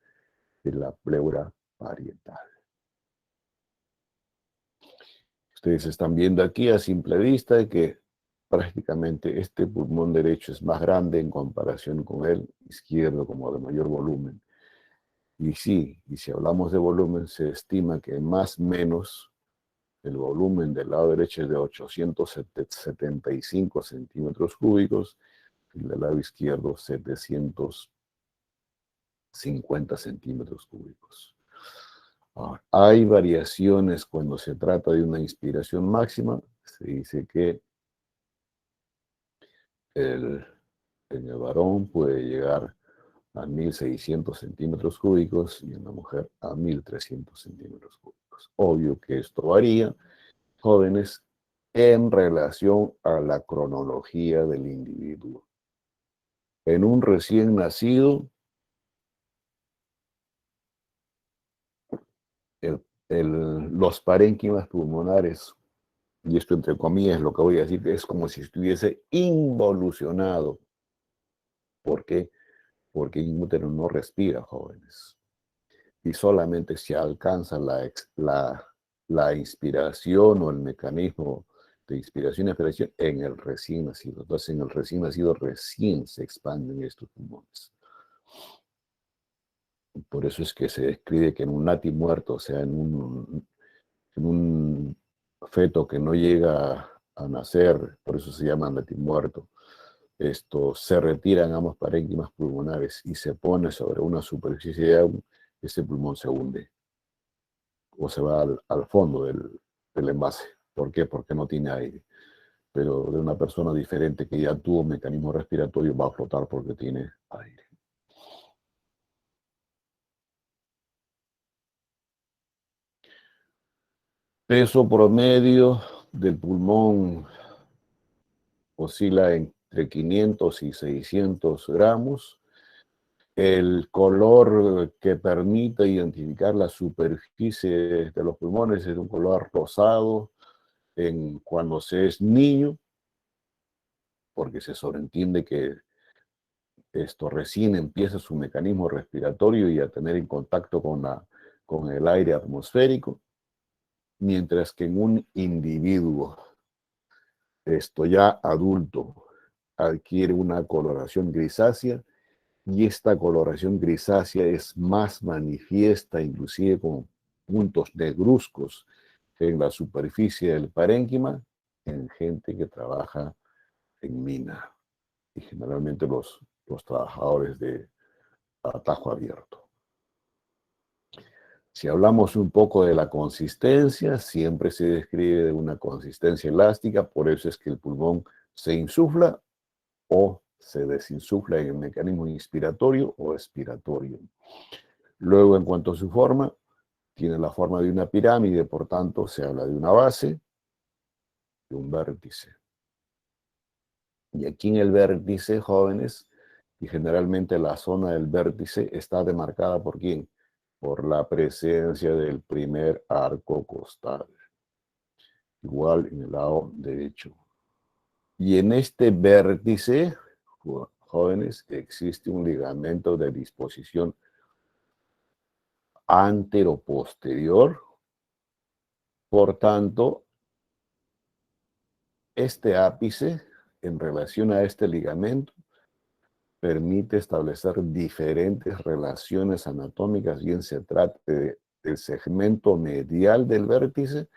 de la pleura parietal. Ustedes están viendo aquí a simple vista que prácticamente este pulmón derecho es más grande en comparación con el izquierdo como de mayor volumen. Y sí, y si hablamos de volumen, se estima que más o menos el volumen del lado derecho es de 875 centímetros cúbicos y del lado izquierdo 750 centímetros cúbicos. Ahora, hay variaciones cuando se trata de una inspiración máxima. Se dice que en el varón puede llegar a 1600 centímetros cúbicos y en la mujer a 1300 centímetros cúbicos. Obvio que esto varía, jóvenes, en relación a la cronología del individuo. En un recién nacido, los parénquimas pulmonares, y esto entre comillas lo que voy a decir, es como si estuviese involucionado. ¿Por qué? Porque el útero no respira, jóvenes. Y solamente se alcanza la inspiración o el mecanismo de inspiración y expiración en el recién nacido. Entonces, en el recién nacido recién se expanden estos pulmones. Por eso es que se describe que en un nati muerto, o sea, en un feto que no llega a nacer, por eso se llama nati muerto, esto se retiran ambos parénquimas pulmonares y se pone sobre una superficie de agua, ese pulmón se hunde o se va al fondo del envase. ¿Por qué? Porque no tiene aire. Pero de una persona diferente que ya tuvo mecanismo respiratorio va a flotar porque tiene aire. Peso promedio del pulmón oscila entre 500 y 600 gramos. El color que permite identificar la superficie de los pulmones es un color rosado cuando se es niño, porque se sobreentiende que esto recién empieza su mecanismo respiratorio y a tener en contacto con el aire atmosférico, mientras que en un individuo, esto ya adulto, adquiere una coloración grisácea y esta coloración grisácea es más manifiesta, inclusive con puntos negruzcos en la superficie del parénquima, en gente que trabaja en mina y generalmente los trabajadores de atajo abierto. Si hablamos un poco de la consistencia, siempre se describe de una consistencia elástica, por eso es que el pulmón se insufla o se desinsufla en el mecanismo inspiratorio o expiratorio. Luego, en cuanto a su forma, tiene la forma de una pirámide, por tanto, se habla de una base y un vértice. Y aquí en el vértice, jóvenes, y generalmente la zona del vértice está demarcada ¿por quién? Por la presencia del primer arco costal, igual en el lado derecho. Y en este vértice, jóvenes, existe un ligamento de disposición anteroposterior. Por tanto, este ápice, en relación a este ligamento, permite establecer diferentes relaciones anatómicas, bien se trate del segmento medial del vértice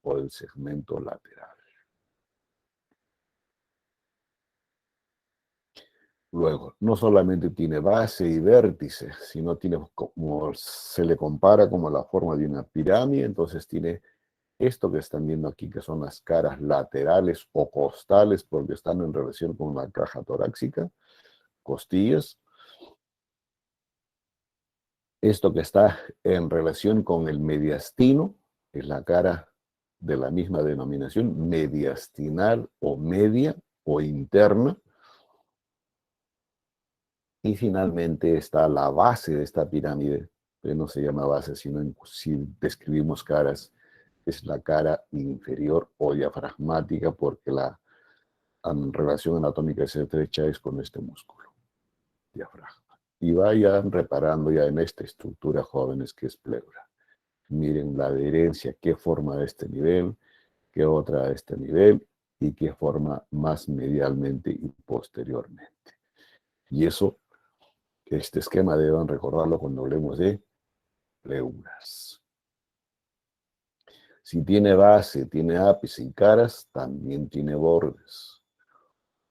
o del segmento lateral. Luego, no solamente tiene base y vértice, sino tiene, como se le compara como la forma de una pirámide, entonces tiene esto que están viendo aquí, que son las caras laterales o costales, porque están en relación con la caja torácica, costillas. Esto que está en relación con el mediastino, es la cara de la misma denominación, mediastinal o media o interna. Y finalmente está la base de esta pirámide, que no se llama base, sino si describimos caras, es la cara inferior o diafragmática, porque la relación anatómica estrecha es con este músculo, diafragma. Y vayan reparando ya en esta estructura, jóvenes, que es pleura. Miren la adherencia, qué forma de este nivel, qué otra de este nivel y qué forma más medialmente y posteriormente. Y eso, este esquema deben recordarlo cuando hablemos de pleuras. Si tiene base, tiene ápice y caras, también tiene bordes.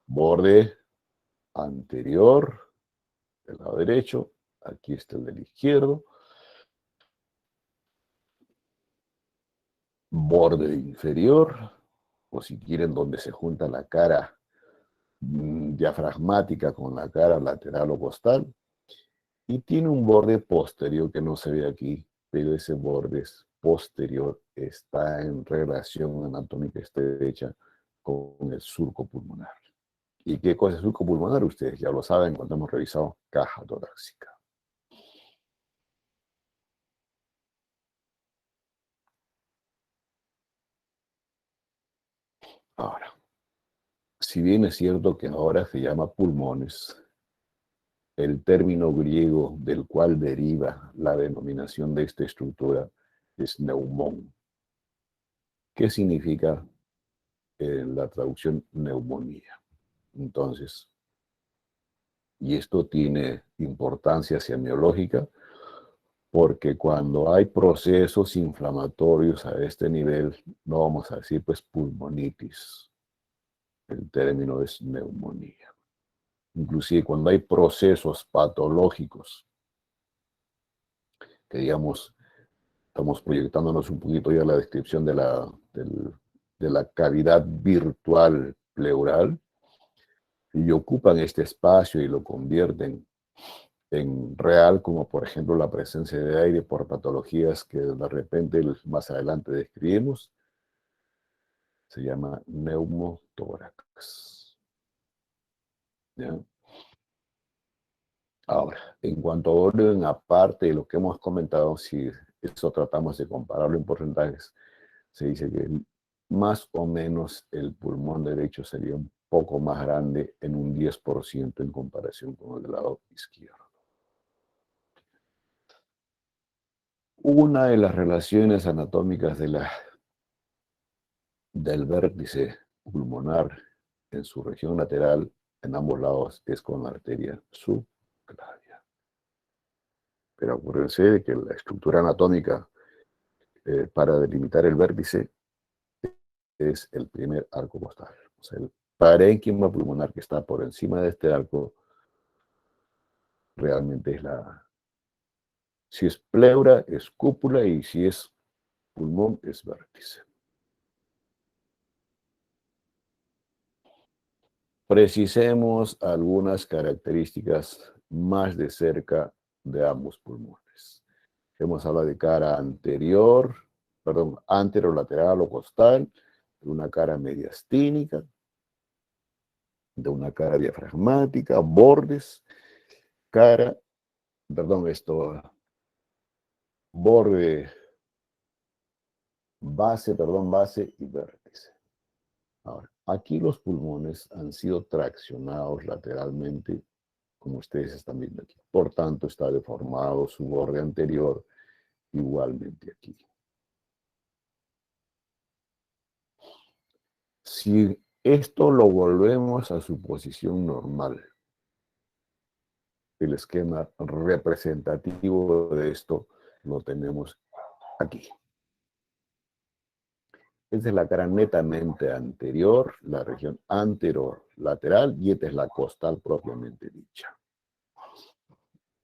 Borde anterior del lado derecho, aquí está el del izquierdo. Borde inferior, o si quieren donde se junta la cara diafragmática con la cara lateral o costal, y tiene un borde posterior que no se ve aquí, pero ese borde posterior está en relación anatómica estrecha con el surco pulmonar. ¿Y qué cosa es surco pulmonar? Ustedes ya lo saben cuando hemos revisado caja torácica. Ahora, si bien es cierto que ahora se llama pulmones, el término griego del cual deriva la denominación de esta estructura es neumón. ¿Qué significa en la traducción neumonía? Entonces, y esto tiene importancia semiológica porque cuando hay procesos inflamatorios a este nivel, no vamos a decir pues pulmonitis, el término es neumonía. Inclusive cuando hay procesos patológicos, que digamos, estamos proyectándonos un poquito ya a la descripción de la cavidad virtual pleural, y ocupan este espacio y lo convierten en real, como por ejemplo la presencia de aire por patologías que de repente más adelante describimos, se llama neumotórax. ¿Ya? Ahora, en cuanto a orden, aparte de lo que hemos comentado, si eso tratamos de compararlo en porcentajes, se dice que más o menos el pulmón derecho sería un poco más grande en un 10% en comparación con el lado izquierdo. Una de las relaciones anatómicas del vértice pulmonar en su región lateral, en ambos lados, es con la arteria subclavia. Pero acuérdense de que la estructura anatómica para delimitar el vértice es el primer arco costal. O sea, el parénquima pulmonar que está por encima de este arco realmente es si es pleura, es cúpula, y si es pulmón, es vértice. Precisemos algunas características más de cerca de ambos pulmones. Hemos hablado de cara anterior, perdón, anterolateral o costal, de una cara mediastínica, de una cara diafragmática, bordes, cara, perdón, borde, base y vértice. Ahora, aquí los pulmones han sido traccionados lateralmente, como ustedes están viendo aquí. Por tanto, está deformado su borde anterior igualmente aquí. Si esto lo volvemos a su posición normal, el esquema representativo de esto lo tenemos aquí. Esta es la cara netamente anterior, la región anterolateral, y esta es la costal propiamente dicha.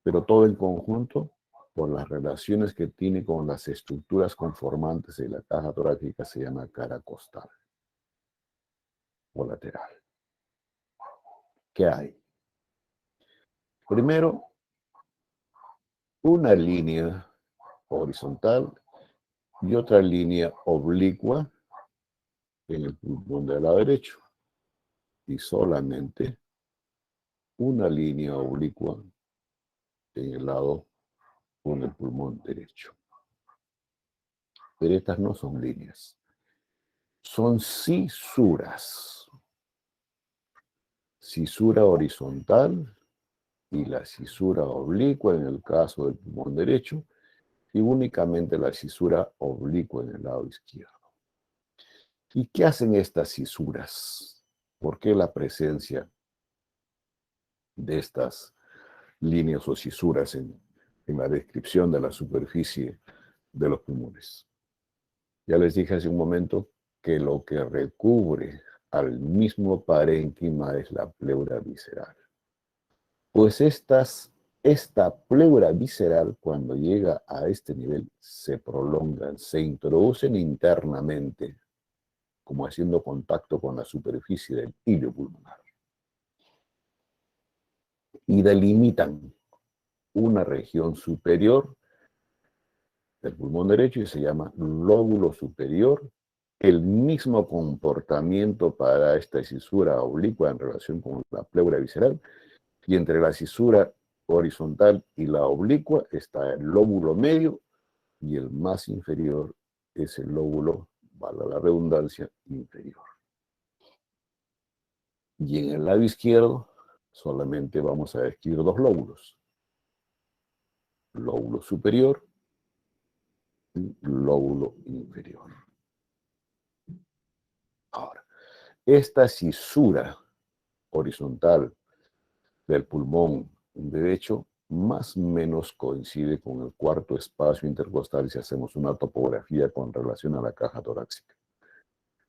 Pero todo en conjunto, por las relaciones que tiene con las estructuras conformantes de la caja torácica, se llama cara costal o lateral. ¿Qué hay? Primero, una línea horizontal y otra línea oblicua en el pulmón del lado derecho, y solamente una línea oblicua en el lado con el pulmón derecho. Pero estas no son líneas, son cisuras. Cisura horizontal y la cisura oblicua en el caso del pulmón derecho, y únicamente la cisura oblicua en el lado izquierdo. ¿Y qué hacen estas cisuras? ¿Por qué la presencia de estas líneas o cisuras en la descripción de la superficie de los pulmones? Ya les dije hace un momento que lo que recubre al mismo parénquima es la pleura visceral. Pues esta pleura visceral, cuando llega a este nivel, se prolongan, se introducen internamente, como haciendo contacto con la superficie del hilo pulmonar, y delimitan una región superior del pulmón derecho y se llama lóbulo superior. El mismo comportamiento para esta cisura oblicua en relación con la pleura visceral, y entre la cisura horizontal y la oblicua está el lóbulo medio, y el más inferior es el lóbulo, valga la redundancia, inferior. Y en el lado izquierdo solamente vamos a describir dos lóbulos: lóbulo superior y lóbulo inferior. Ahora, esta cisura horizontal del pulmón derecho más o menos coincide con el cuarto espacio intercostal si hacemos una topografía con relación a la caja torácica.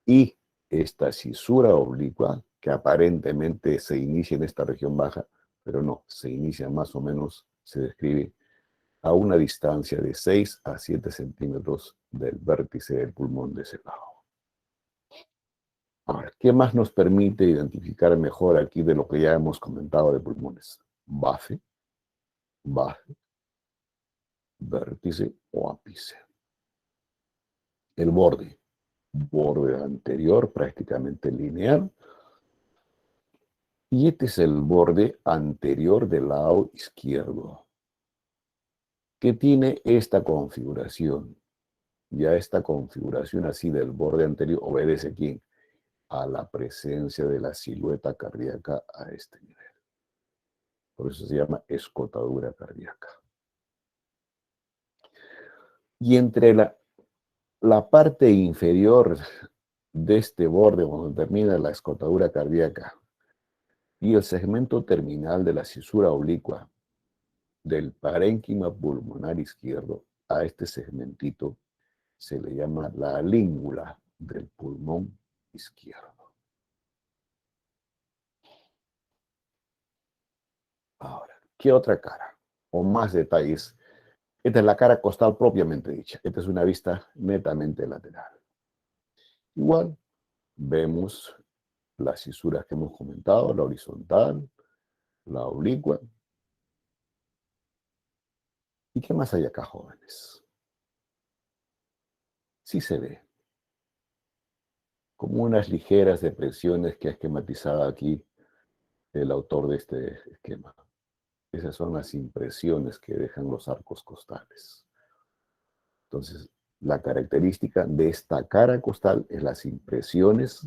Y esta cisura oblicua, que aparentemente se inicia en esta región baja, pero no, se inicia más o menos, se describe a una distancia de 6 a 7 centímetros del vértice del pulmón de ese lado. Ahora, ¿qué más nos permite identificar mejor aquí de lo que ya hemos comentado de pulmones? Base, vértice o ápice. El borde anterior prácticamente lineal, Y este es el borde anterior del lado izquierdo, que tiene esta configuración. Ya esta configuración así del borde anterior obedece a quién? A la presencia de la silueta cardíaca a este nivel. Por eso se llama escotadura cardíaca. Y entre la parte inferior de este borde, cuando termina la escotadura cardíaca, y el segmento terminal de la cisura oblicua del parénquima pulmonar izquierdo, a este segmentito se le llama la língula del pulmón izquierdo. Ahora, ¿qué otra cara? O más detalles. Esta es la cara costal propiamente dicha. Esta es una vista netamente lateral. Igual, vemos las cisuras que hemos comentado, la horizontal, la oblicua. ¿Y qué más hay acá, jóvenes? Sí se ve, como unas ligeras depresiones que ha esquematizado aquí el autor de este esquema. Esas son las impresiones que dejan los arcos costales. Entonces, la característica de esta cara costal es las impresiones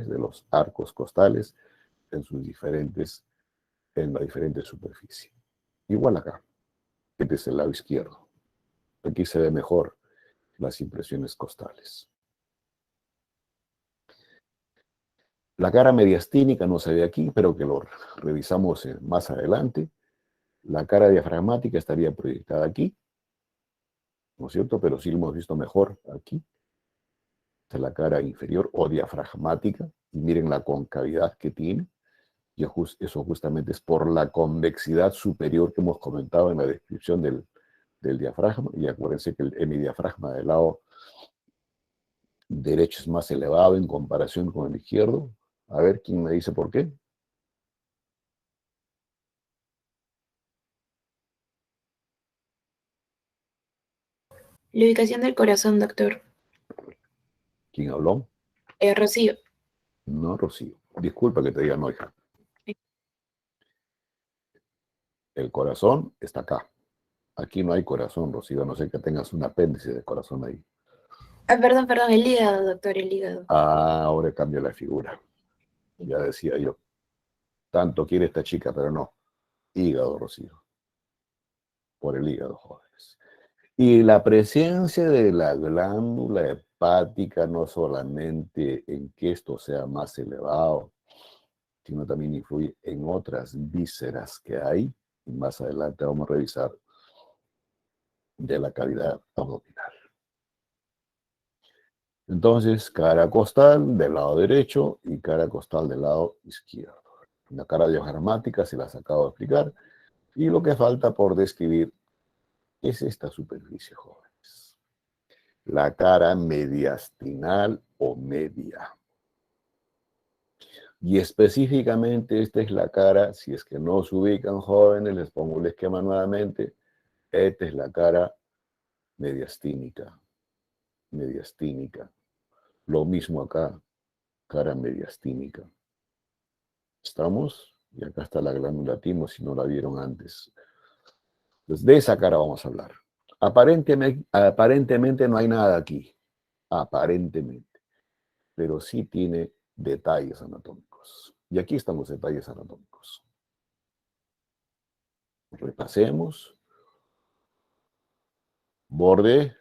de los arcos costales en la diferente superficie. Igual acá, este es el lado izquierdo. Aquí se ve mejor las impresiones costales. La cara mediastínica no se ve aquí, pero que lo revisamos más adelante. La cara diafragmática estaría proyectada aquí, ¿no es cierto? Pero sí lo hemos visto mejor aquí. Esta es la cara inferior o diafragmática. Y miren la concavidad que tiene. Y eso justamente es por la convexidad superior que hemos comentado en la descripción del diafragma. Y acuérdense que el hemidiafragma del lado derecho es más elevado en comparación con el izquierdo. A ver, ¿quién me dice por qué? La ubicación del corazón, doctor. ¿Quién habló? Rocío. No, Rocío. Disculpa que te diga no, hija. El corazón está acá. Aquí no hay corazón, Rocío, a no ser que tengas un apéndice de corazón ahí. Ah, perdón, perdón, el hígado, doctor, el hígado. Ah, ahora cambia la figura. Ya decía yo. Tanto quiere esta chica, pero no. Hígado, Rocío. Por el hígado, jóvenes. Y la presencia de la glándula hepática no solamente en que esto sea más elevado, sino también influye en otras vísceras que hay. Y más adelante vamos a revisar de la cavidad abdominal. Entonces, cara costal del lado derecho y cara costal del lado izquierdo. La cara diafragmática se las acabo de explicar. Y lo que falta por describir es esta superficie, jóvenes. La cara mediastinal o media. Y específicamente esta es la cara, si es que no se ubican jóvenes, les pongo el esquema nuevamente. Esta es la cara mediastínica. Mediastínica. Lo mismo acá, cara mediastínica. ¿Estamos? Y acá está la glándula timo, si no la vieron antes. Entonces, de esa cara vamos a hablar. Aparentemente no hay nada aquí. Aparentemente. Pero sí tiene detalles anatómicos. Y aquí están los detalles anatómicos. Repasemos. Borde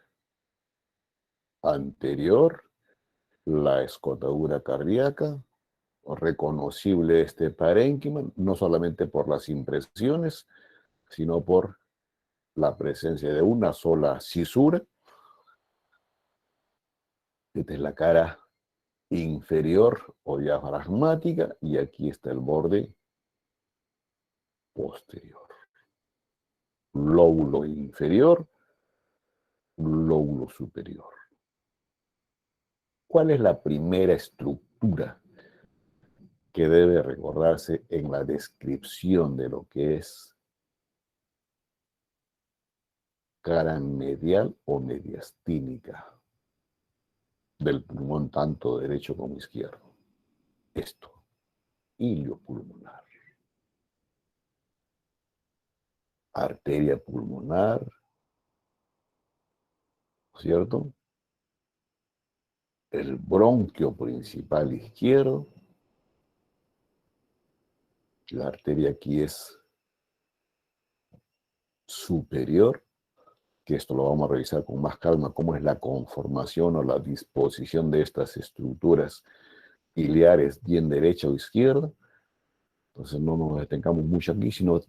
anterior, la escotadura cardíaca, reconocible este parénquima, no solamente por las impresiones, sino por la presencia de una sola cisura. Esta es la cara inferior o diafragmática y aquí está el borde posterior. Lóbulo inferior, lóbulo superior. ¿Cuál es la primera estructura que debe recordarse en la descripción de lo que es cara medial o mediastínica del pulmón tanto derecho como izquierdo? Esto. hilio pulmonar. Arteria pulmonar, ¿cierto? El bronquio principal izquierdo. La arteria aquí es superior, que esto lo vamos a revisar con más calma, cómo es la conformación o la disposición de estas estructuras iliares, bien derecha o izquierda. Entonces no nos detengamos mucho aquí, sino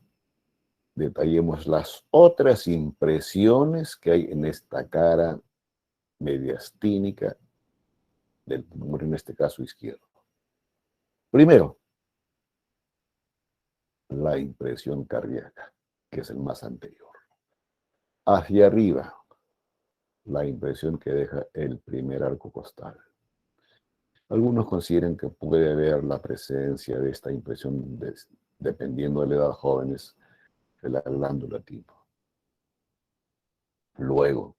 detallemos las otras impresiones que hay en esta cara mediastínica del pulmón, en este caso izquierdo. Primero, la impresión cardíaca, que es el más anterior. Hacia arriba, la impresión que deja el primer arco costal. Algunos consideran que puede haber la presencia de esta impresión, dependiendo de la edad jóvenes, de la glándula tipo. Luego,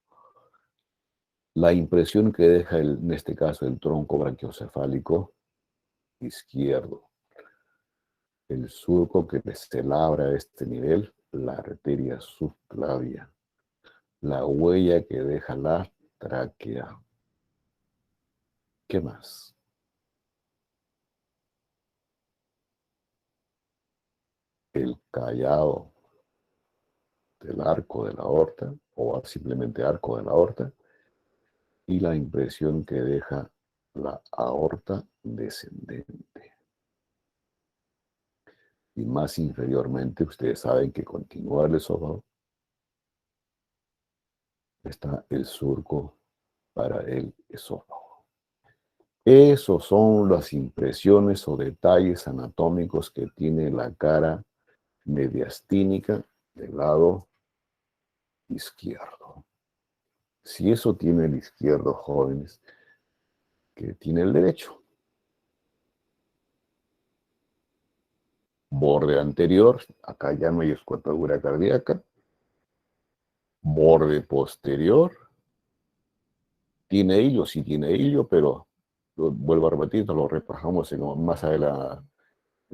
la impresión que deja, en este caso, el tronco branquiocefálico izquierdo. El surco que se labra a este nivel, la arteria subclavia. La huella que deja la tráquea. ¿Qué más? El callado del arco de la aorta, o simplemente arco de la aorta, y la impresión que deja la aorta descendente. Y más inferiormente, ustedes saben que continúa el esófago, está el surco para el esófago. Esos son las impresiones o detalles anatómicos que tiene la cara mediastínica del lado izquierdo. Si eso tiene el izquierdo, jóvenes, ¿qué tiene el derecho? Borde anterior, acá ya no hay escuatadura cardíaca. Borde posterior, tiene hilio, sí tiene hilio, pero vuelvo a repetir, nos lo repasamos en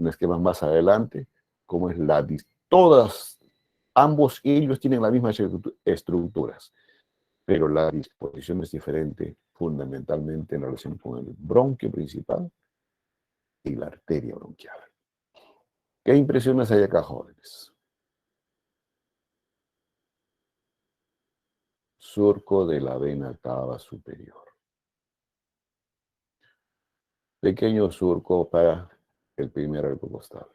esquemas más adelante, como es ambos hilios tienen las mismas estructuras, pero la disposición es diferente fundamentalmente en relación con el bronquio principal y la arteria bronquial. ¿Qué impresiones hay acá, jóvenes? Surco de la vena cava superior. Pequeño surco para el primer arco costal.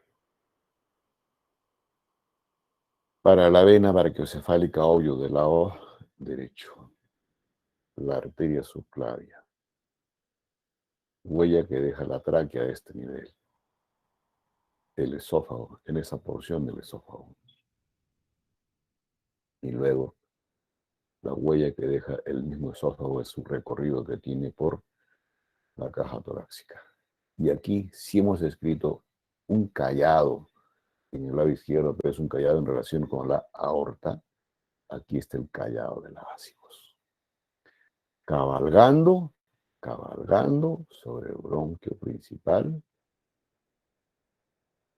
Para la vena brachiocefálica obvio del lado derecho. La arteria subclavia. Huella que deja la tráquea a este nivel. El esófago, en esa porción del esófago. Y luego la huella que deja el mismo esófago es su recorrido que tiene por la caja torácica. Y aquí sí hemos escrito un callado en el lado izquierdo, pero es un callado en relación con la aorta. Aquí está el callado de la básicos. Cabalgando sobre el bronquio principal,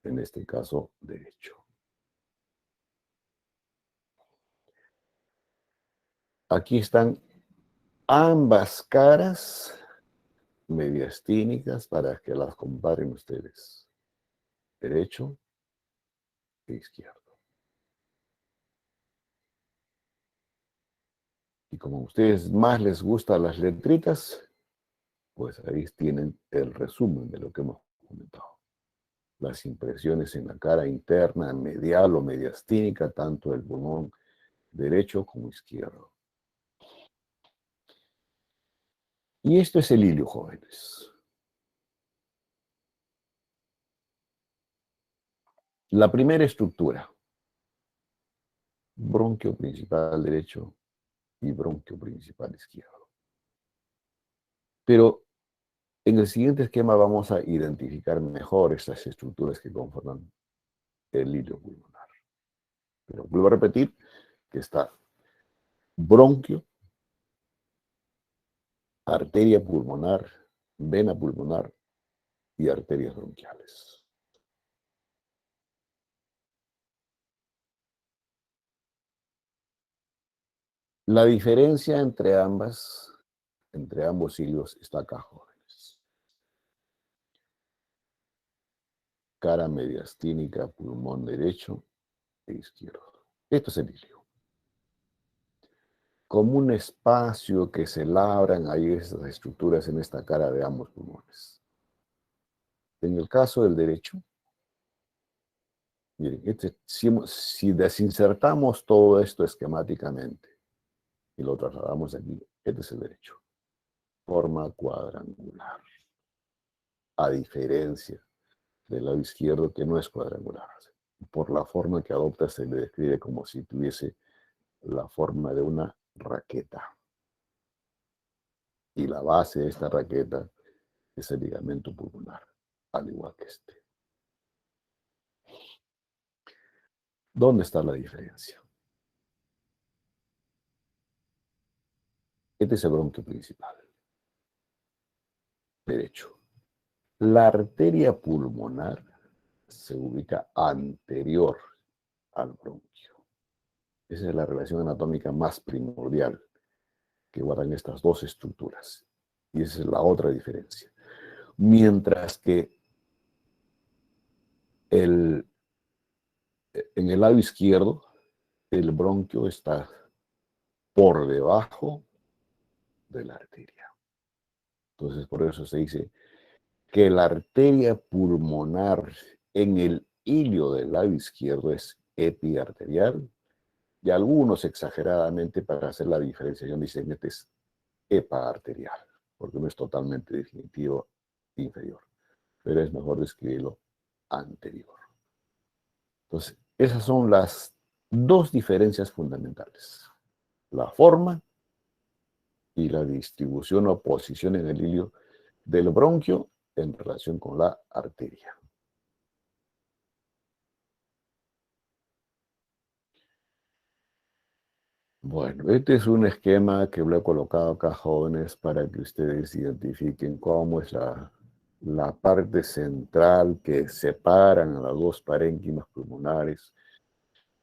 en este caso derecho. Aquí están ambas caras mediastínicas para que las comparen ustedes. Derecho e izquierdo. Y como a ustedes más les gustan las letritas, pues ahí tienen el resumen de lo que hemos comentado. Las impresiones en la cara interna, medial o mediastínica, tanto el pulmón derecho como izquierdo. Y esto es el hilio, jóvenes. La primera estructura, bronquio principal derecho y bronquio principal izquierdo. Pero en el siguiente esquema vamos a identificar mejor estas estructuras que conforman el hilio pulmonar. Pero vuelvo a repetir que está bronquio, arteria pulmonar, vena pulmonar y arterias bronquiales. La diferencia entre ambos hilios está acá, jóvenes. Cara mediastínica, pulmón derecho e izquierdo. Esto es el hilio. Como un espacio que se labran ahí esas estructuras en esta cara de ambos pulmones. En el caso del derecho, miren, si desinsertamos todo esto esquemáticamente y lo trasladamos aquí, este es el derecho. Forma cuadrangular. A diferencia del lado izquierdo que no es cuadrangular. Por la forma que adopta se le describe como si tuviese la forma de una raqueta. Y la base de esta raqueta es el ligamento pulmonar, al igual que este. ¿Dónde está la diferencia? Este es el bronquio principal, derecho. La arteria pulmonar se ubica anterior al bronquio. Esa es la relación anatómica más primordial que guardan estas dos estructuras. Y esa es la otra diferencia. Mientras que en el lado izquierdo, el bronquio está por debajo de la arteria. Entonces, por eso se dice que la arteria pulmonar en el hilio del lado izquierdo es epiarterial, y algunos exageradamente para hacer la diferenciación dicen que este es epaarterial, porque no es totalmente definitivo inferior, pero es mejor describirlo anterior. Entonces, esas son las dos diferencias fundamentales: la forma y la distribución o posición en el hilio del bronquio en relación con la arteria. Bueno, este es un esquema que lo he colocado acá, jóvenes, para que ustedes identifiquen cómo es la parte central que separan a las dos parénquimas pulmonares,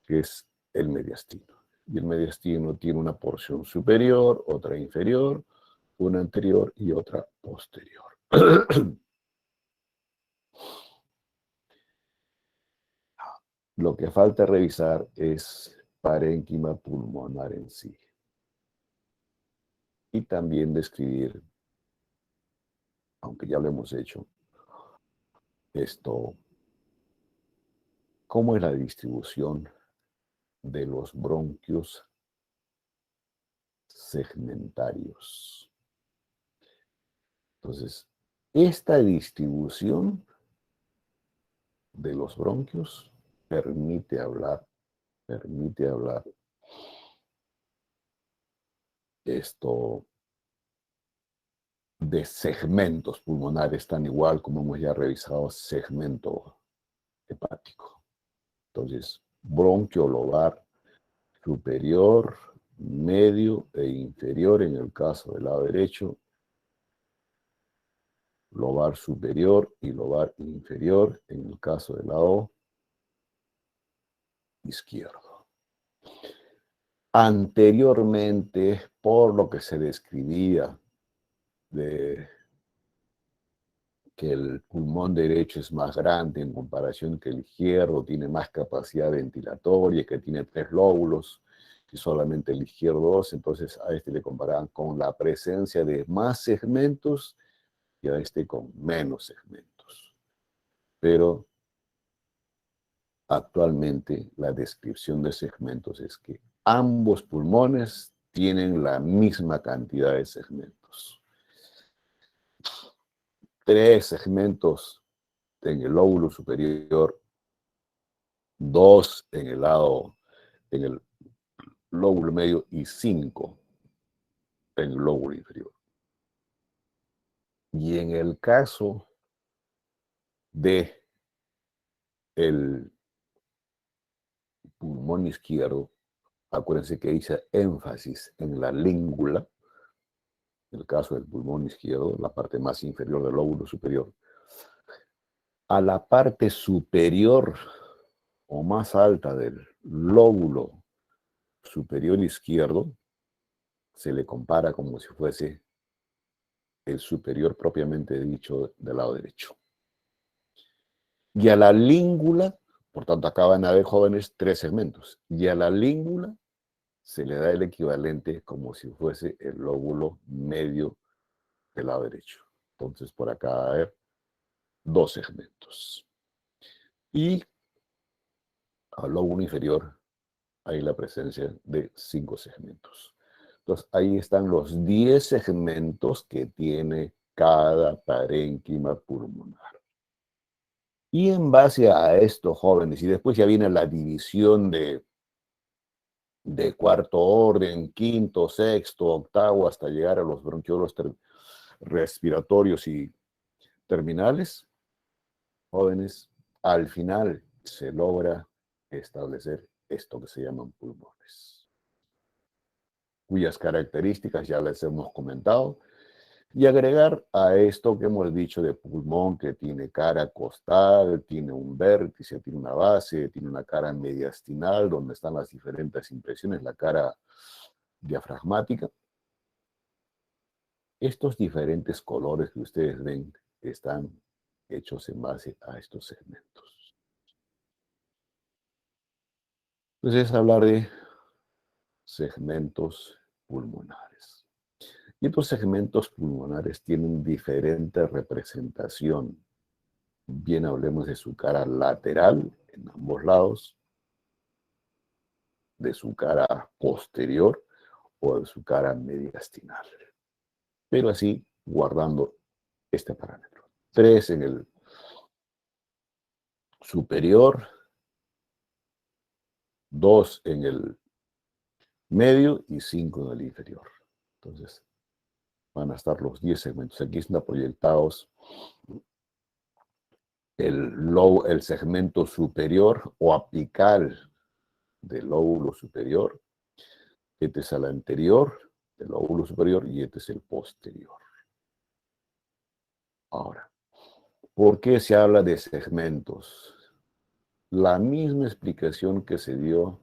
que es el mediastino. Y el mediastino tiene una porción superior, otra inferior, una anterior y otra posterior. Lo que falta revisar es parénquima pulmonar en sí. Y también describir, aunque ya lo hemos hecho, esto, cómo es la distribución de los bronquios segmentarios. Entonces, esta distribución de los bronquios permite hablar esto de segmentos pulmonares, tan igual como hemos ya revisado segmento hepático. Entonces, bronquio lobar superior, medio e inferior en el caso del lado derecho, lobar superior y lobar inferior en el caso del lado izquierdo. Anteriormente, por lo que se describía de que el pulmón derecho es más grande en comparación que el izquierdo, tiene más capacidad ventilatoria, que tiene 3 lóbulos, y solamente el izquierdo 2, entonces a este le comparaban con la presencia de más segmentos y a este con menos segmentos. Pero actualmente la descripción de segmentos es que ambos pulmones tienen la misma cantidad de segmentos. 3 segmentos en el lóbulo superior, 2 en el lóbulo medio y 5 en el lóbulo inferior. Y en el caso de el pulmón izquierdo, acuérdense que hice énfasis en la língula, en el caso del pulmón izquierdo, la parte más inferior del lóbulo superior, a la parte superior o más alta del lóbulo superior izquierdo, se le compara como si fuese el superior propiamente dicho del lado derecho. Y a la língula, por tanto acá van a haber jóvenes 3 segmentos, y a la língula se le da el equivalente como si fuese el lóbulo medio del lado derecho. Entonces por acá va a haber 2 segmentos. Y al lóbulo inferior hay la presencia de 5 segmentos. Entonces ahí están los 10 segmentos que tiene cada parénquima pulmonar. Y en base a estos jóvenes, y después ya viene la división de cuarto orden, quinto, sexto, octavo, hasta llegar a los bronquiolos respiratorios y terminales, jóvenes, al final se logra establecer esto que se llaman pulmones, cuyas características ya les hemos comentado, y agregar a esto que hemos dicho de pulmón, que tiene cara costal, tiene un vértice, tiene una base, tiene una cara mediastinal, donde están las diferentes impresiones, la cara diafragmática. Estos diferentes colores que ustedes ven están hechos en base a estos segmentos. Entonces, hablar de segmentos pulmonares. Y estos segmentos pulmonares tienen diferente representación. Bien, hablemos de su cara lateral en ambos lados, de su cara posterior o de su cara mediastinal. Pero así guardando este parámetro. 3 en el superior, 2 en el medio y 5 en el inferior. Entonces, van a estar los 10 segmentos. Aquí están proyectados el segmento superior o apical del lóbulo superior. Este es el anterior del lóbulo superior y este es el posterior. Ahora, ¿por qué se habla de segmentos? La misma explicación que se dio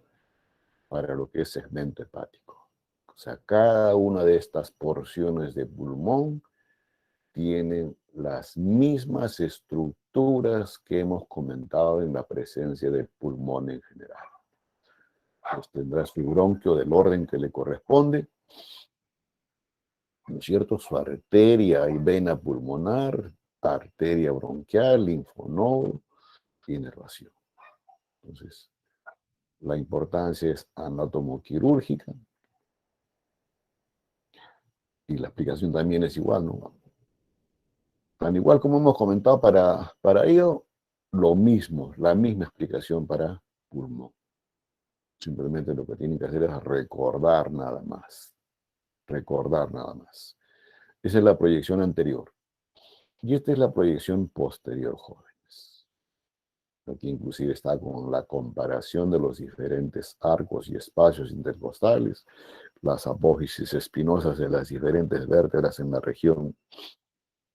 para lo que es segmento hepático. O sea, cada una de estas porciones de pulmón tienen las mismas estructuras que hemos comentado en la presencia del pulmón en general. Pues tendrá su bronquio del orden que le corresponde, ¿no es cierto? Su arteria y vena pulmonar, arteria bronquial, linfonodo y inervación. Entonces, la importancia es anatomoquirúrgica y la explicación también es igual, ¿no? Tan igual como hemos comentado para ello, lo mismo, la misma explicación para pulmón. Simplemente lo que tienen que hacer es recordar nada más. Recordar nada más. Esa es la proyección anterior. Y esta es la proyección posterior, jóvenes. Aquí inclusive está con la comparación de los diferentes arcos y espacios intercostales, las apófisis espinosas de las diferentes vértebras en la región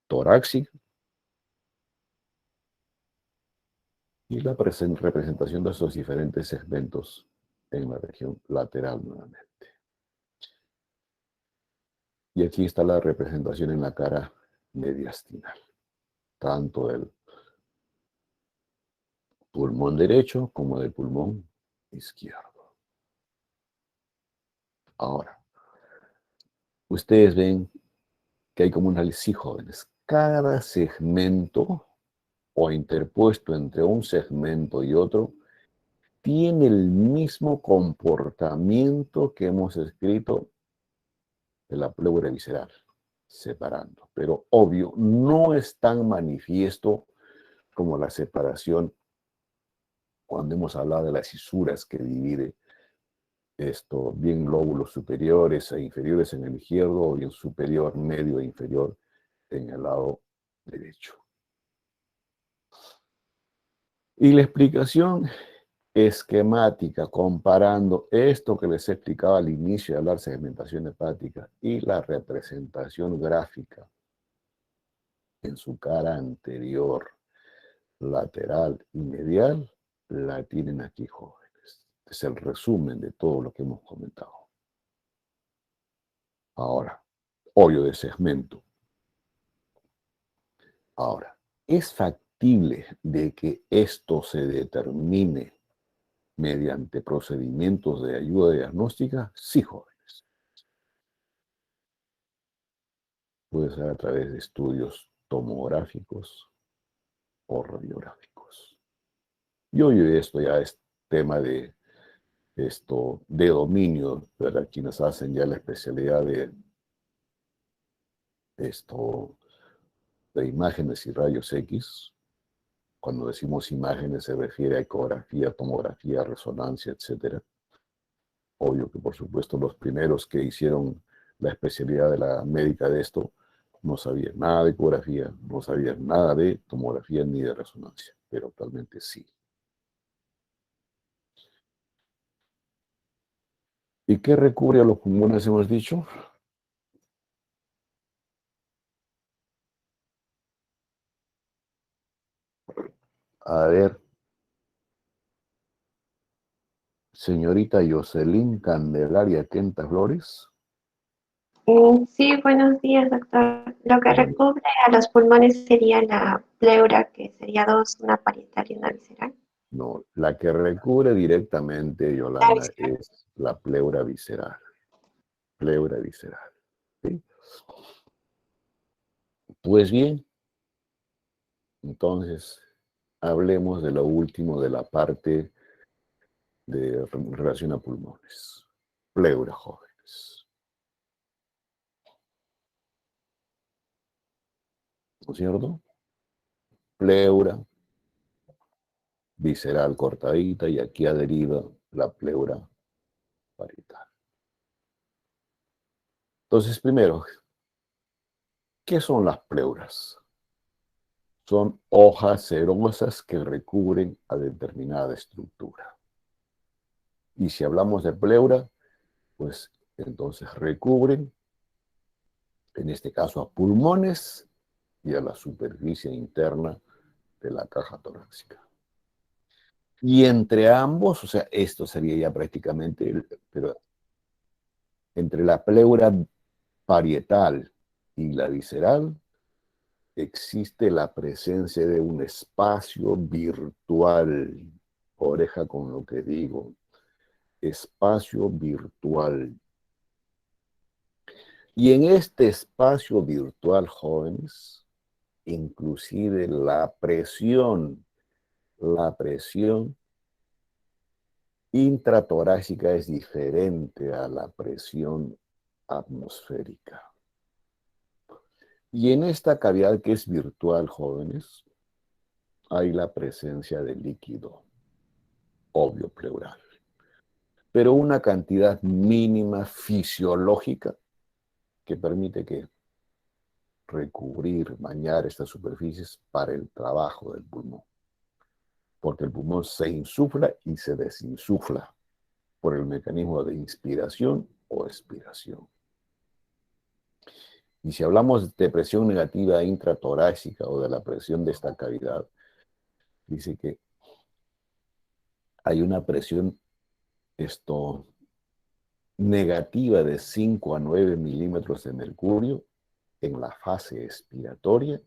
torácica y la representación de esos diferentes segmentos en la región lateral nuevamente. Y aquí está la representación en la cara mediastinal, tanto del pulmón derecho como del pulmón izquierdo. Ahora, ustedes ven que hay como una, sí, jóvenes, cada segmento o interpuesto entre un segmento y otro tiene el mismo comportamiento que hemos escrito de la pleura visceral, separando. Pero obvio, no es tan manifiesto como la separación cuando hemos hablado de las fisuras que divide esto, bien lóbulos superiores e inferiores en el izquierdo, o bien superior, medio e inferior en el lado derecho. Y la explicación esquemática, comparando esto que les he explicado al inicio de hablar de segmentación hepática y la representación gráfica en su cara anterior, lateral y medial, la tienen aquí, jóvenes. Es el resumen de todo lo que hemos comentado. Ahora, hoyo de segmento. Ahora, ¿es factible de que esto se determine mediante procedimientos de ayuda diagnóstica? Sí, jóvenes. Puede ser a través de estudios tomográficos o radiográficos. Y hoy esto ya es tema de dominio, para quienes hacen ya la especialidad de esto de imágenes y rayos X. Cuando decimos imágenes se refiere a ecografía, tomografía, resonancia, etcétera. Obvio que, por supuesto, los primeros que hicieron la especialidad de la médica de esto no sabían nada de ecografía, no sabían nada de tomografía ni de resonancia, pero actualmente sí. ¿Y qué recubre a los pulmones, hemos dicho? A ver, señorita Jocelyn Candelaria Quenta Flores. Sí, buenos días, doctor. Lo que Bueno, recubre a los pulmones sería la pleura, que sería dos, una parietal y una visceral. no, la que recubre directamente, La Yolanda, visceral. es la pleura visceral. Pleura visceral. ¿Sí? Pues bien, entonces hablemos de lo último de la parte de relación a pulmones. Pleura, jóvenes. ¿No es cierto? Pleura visceral cortadita y aquí adheriva la pleura parietal. Entonces, primero, ¿qué son las pleuras? Son hojas cerosas que recubren a determinada estructura. Y si hablamos de pleura, pues entonces recubren, en este caso a pulmones y a la superficie interna de la caja torácica. Y entre ambos, o sea, esto sería ya prácticamente, pero entre la pleura parietal y la visceral, existe la presencia de un espacio virtual. Oreja con lo que digo, espacio virtual. Y en este espacio virtual, jóvenes, inclusive la presión intratorácica es diferente a la presión atmosférica. Y en esta cavidad que es virtual, jóvenes, hay la presencia de líquido, obvio pleural, pero una cantidad mínima fisiológica que permite que recubrir, bañar estas superficies para el trabajo del pulmón. Porque el pulmón se insufla y se desinsufla por el mecanismo de inspiración o expiración. Y si hablamos de presión negativa intratorácica o de la presión de esta cavidad, dice que hay una presión negativa de 5 a 9 milímetros de mercurio en la fase expiratoria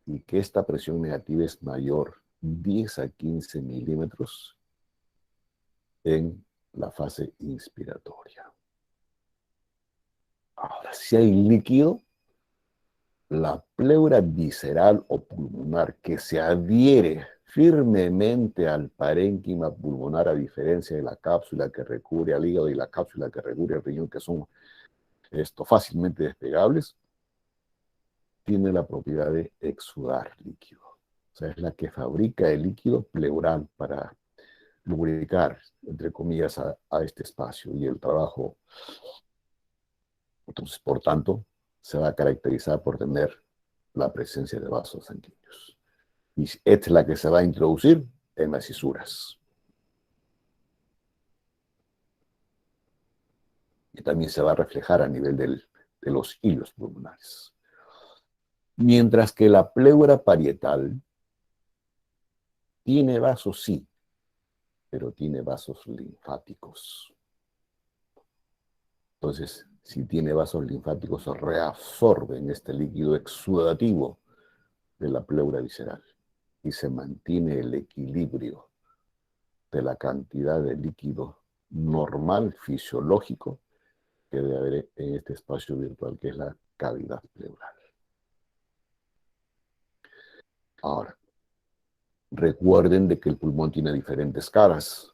y que esta presión negativa es mayor 10 a 15 milímetros en la fase inspiratoria. Ahora, si hay líquido, la pleura visceral o pulmonar que se adhiere firmemente al parénquima pulmonar, a diferencia de la cápsula que recubre al hígado y la cápsula que recubre al riñón, que son fácilmente despegables, tiene la propiedad de exudar líquido. O sea, es la que fabrica el líquido pleural para lubricar, entre comillas, a este espacio. Y el trabajo, entonces, por tanto, se va a caracterizar por tener la presencia de vasos sanguíneos. Y esta es la que se va a introducir en las fisuras. Y también se va a reflejar a nivel de los hilos pulmonares. Mientras que la pleura parietal tiene vasos, sí, pero tiene vasos linfáticos. Entonces, si tiene vasos linfáticos, reabsorben este líquido exudativo de la pleura visceral y se mantiene el equilibrio de la cantidad de líquido normal, fisiológico, que debe haber en este espacio virtual que es la cavidad pleural. Ahora, recuerden de que el pulmón tiene diferentes caras,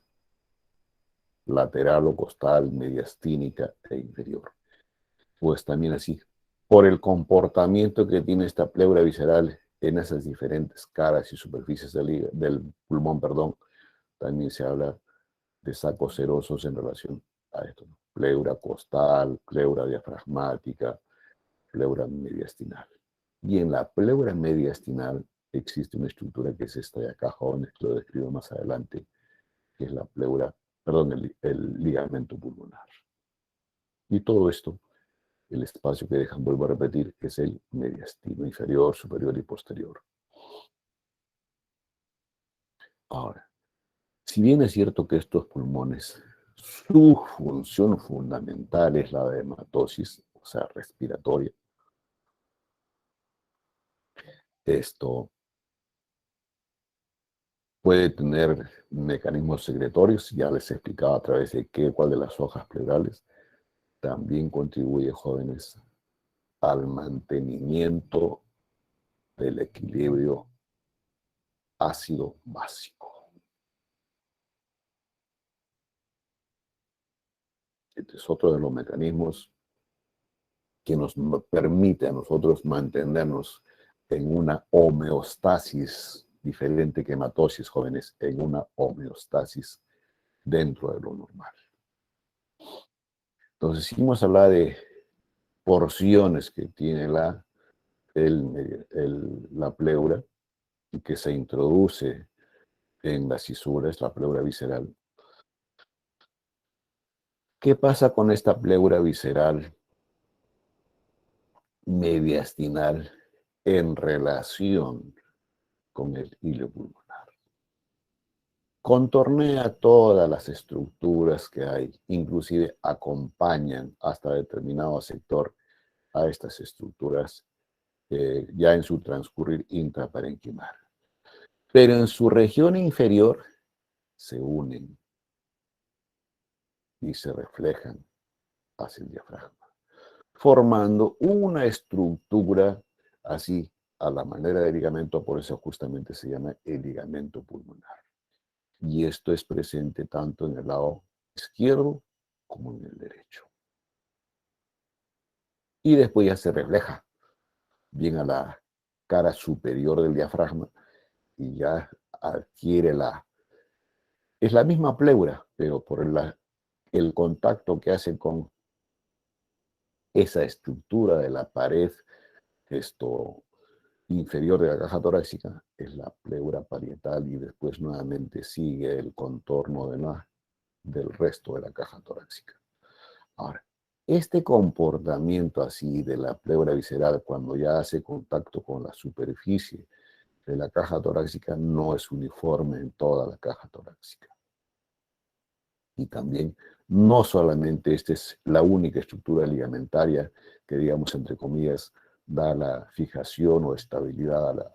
lateral o costal, mediastínica e inferior. Pues también así, por el comportamiento que tiene esta pleura visceral en esas diferentes caras y superficies del pulmón, también se habla de sacos serosos en relación a esto, ¿no? Pleura costal, pleura diafragmática, pleura mediastinal. Y en la pleura mediastinal existe una estructura que es esta de acá, jóvenes, que lo describo más adelante, que es la pleura, el ligamento pulmonar. Y todo esto, el espacio que dejan, vuelvo a repetir, es el mediastino inferior, superior y posterior. Ahora, si bien es cierto que estos pulmones, su función fundamental es la de hematosis, o sea, respiratoria, esto puede tener mecanismos secretorios, ya les he explicado a través de cuál de las hojas pleurales, también contribuye, jóvenes, al mantenimiento del equilibrio ácido básico. Este es otro de los mecanismos que nos permite a nosotros mantenernos en una homeostasis diferente que hematosis, jóvenes, en una homeostasis dentro de lo normal. Entonces, si vamos a hablar de porciones que tiene la pleura y que se introduce en las cisuras, la pleura visceral. ¿Qué pasa con esta pleura visceral mediastinal en relación con el hilo pulmonar? Contornea todas las estructuras que hay, inclusive acompañan hasta determinado sector a estas estructuras ya en su transcurrir intraparenquimar. Pero en su región inferior se unen y se reflejan hacia el diafragma, formando una estructura así a la manera de ligamento, por eso justamente se llama el ligamento pulmonar. Y esto es presente tanto en el lado izquierdo como en el derecho. Y después ya se refleja bien a la cara superior del diafragma y ya adquiere es la misma pleura, pero por el contacto que hace con esa estructura de la pared inferior de la caja torácica, es la pleura parietal y después nuevamente sigue el contorno del resto de la caja torácica. Ahora, este comportamiento así de la pleura visceral cuando ya hace contacto con la superficie de la caja torácica no es uniforme en toda la caja torácica. Y también no solamente esta es la única estructura ligamentaria que, digamos, entre comillas, da la fijación o estabilidad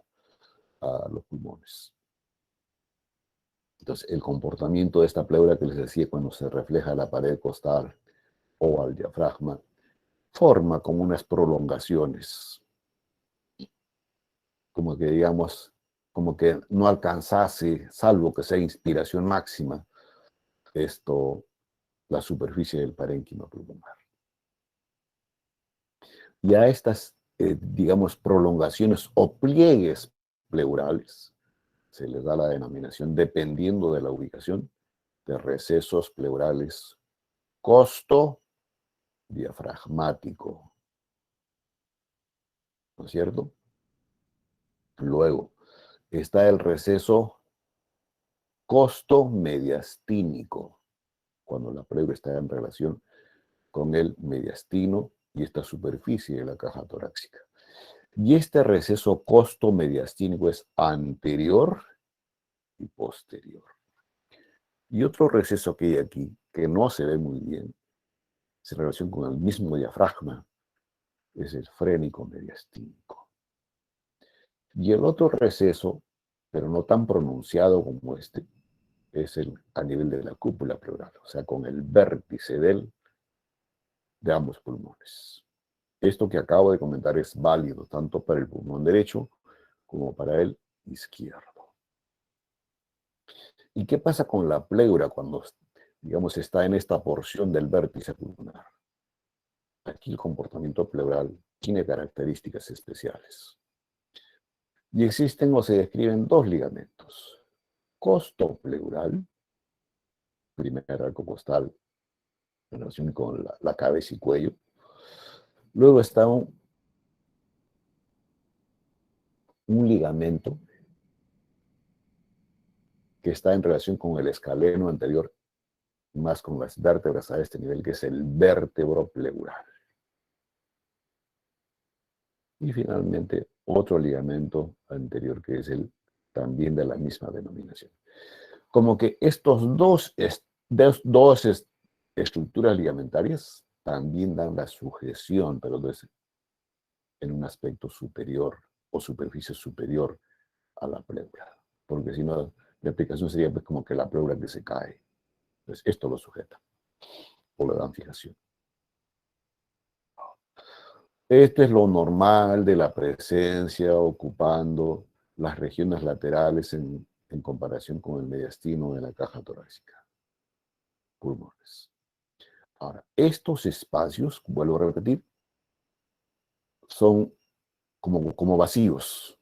a los pulmones. Entonces, el comportamiento de esta pleura que les decía cuando se refleja a la pared costal o al diafragma, forma como unas prolongaciones, como que digamos, como que no alcanzase, salvo que sea inspiración máxima, la superficie del parénquima pulmonar. Y a estas, digamos, prolongaciones o pliegues pleurales se les da la denominación, dependiendo de la ubicación, de recesos pleurales costo diafragmático. ¿No es cierto? Luego está el receso costo mediastínico, cuando la pleura está en relación con el mediastino y esta superficie de la caja torácica. Y este receso costo mediastínico es anterior y posterior. Y otro receso que hay aquí, que no se ve muy bien, se relaciona con el mismo diafragma, es el frénico mediastínico. Y el otro receso, pero no tan pronunciado como este, es a nivel de la cúpula pleural, o sea, con el vértice de ambos pulmones. Esto que acabo de comentar es válido tanto para el pulmón derecho como para el izquierdo. ¿Y qué pasa con la pleura cuando, digamos, está en esta porción del vértice pulmonar? Aquí el comportamiento pleural tiene características especiales. Y existen o se describen dos ligamentos. Costopleural, primer arco costal, en relación con la cabeza y cuello. Luego está un ligamento que está en relación con el escaleno anterior, más con las vértebras a este nivel, que es el vértebro pleural. Y finalmente, otro ligamento anterior que es también de la misma denominación. Como que estos dos estructuras ligamentarias también dan la sujeción, pero en un aspecto superior o superficie superior a la pleura. Porque si no, la aplicación sería pues como que la pleura que se cae. Entonces, esto lo sujeta o le dan fijación. Esto es lo normal de la presencia ocupando las regiones laterales en comparación con el mediastino de la caja torácica. Pulmones. Ahora, estos espacios, vuelvo a repetir, son como vacíos,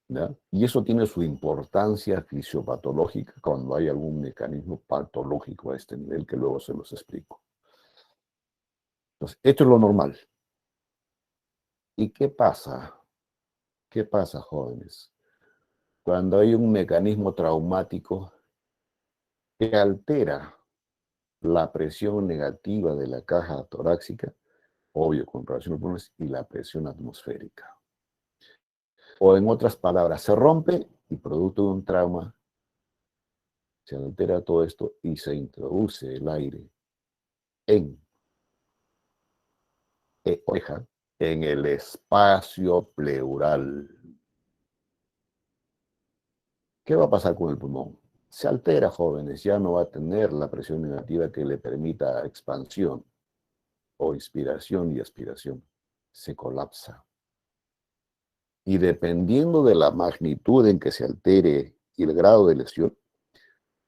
¿ya? Y eso tiene su importancia fisiopatológica cuando hay algún mecanismo patológico a este nivel que luego se los explico. Entonces, esto es lo normal. ¿Y qué pasa? ¿Qué pasa, jóvenes? Cuando hay un mecanismo traumático que altera la presión negativa de la caja torácica, obvio, con relación a los pulmones, y la presión atmosférica. O en otras palabras, se rompe y producto de un trauma se altera todo esto y se introduce el aire en oreja, en el espacio pleural. ¿Qué va a pasar con el pulmón? Se altera, jóvenes, ya no va a tener la presión negativa que le permita expansión o inspiración y aspiración. Se colapsa. Y dependiendo de la magnitud en que se altere y el grado de lesión,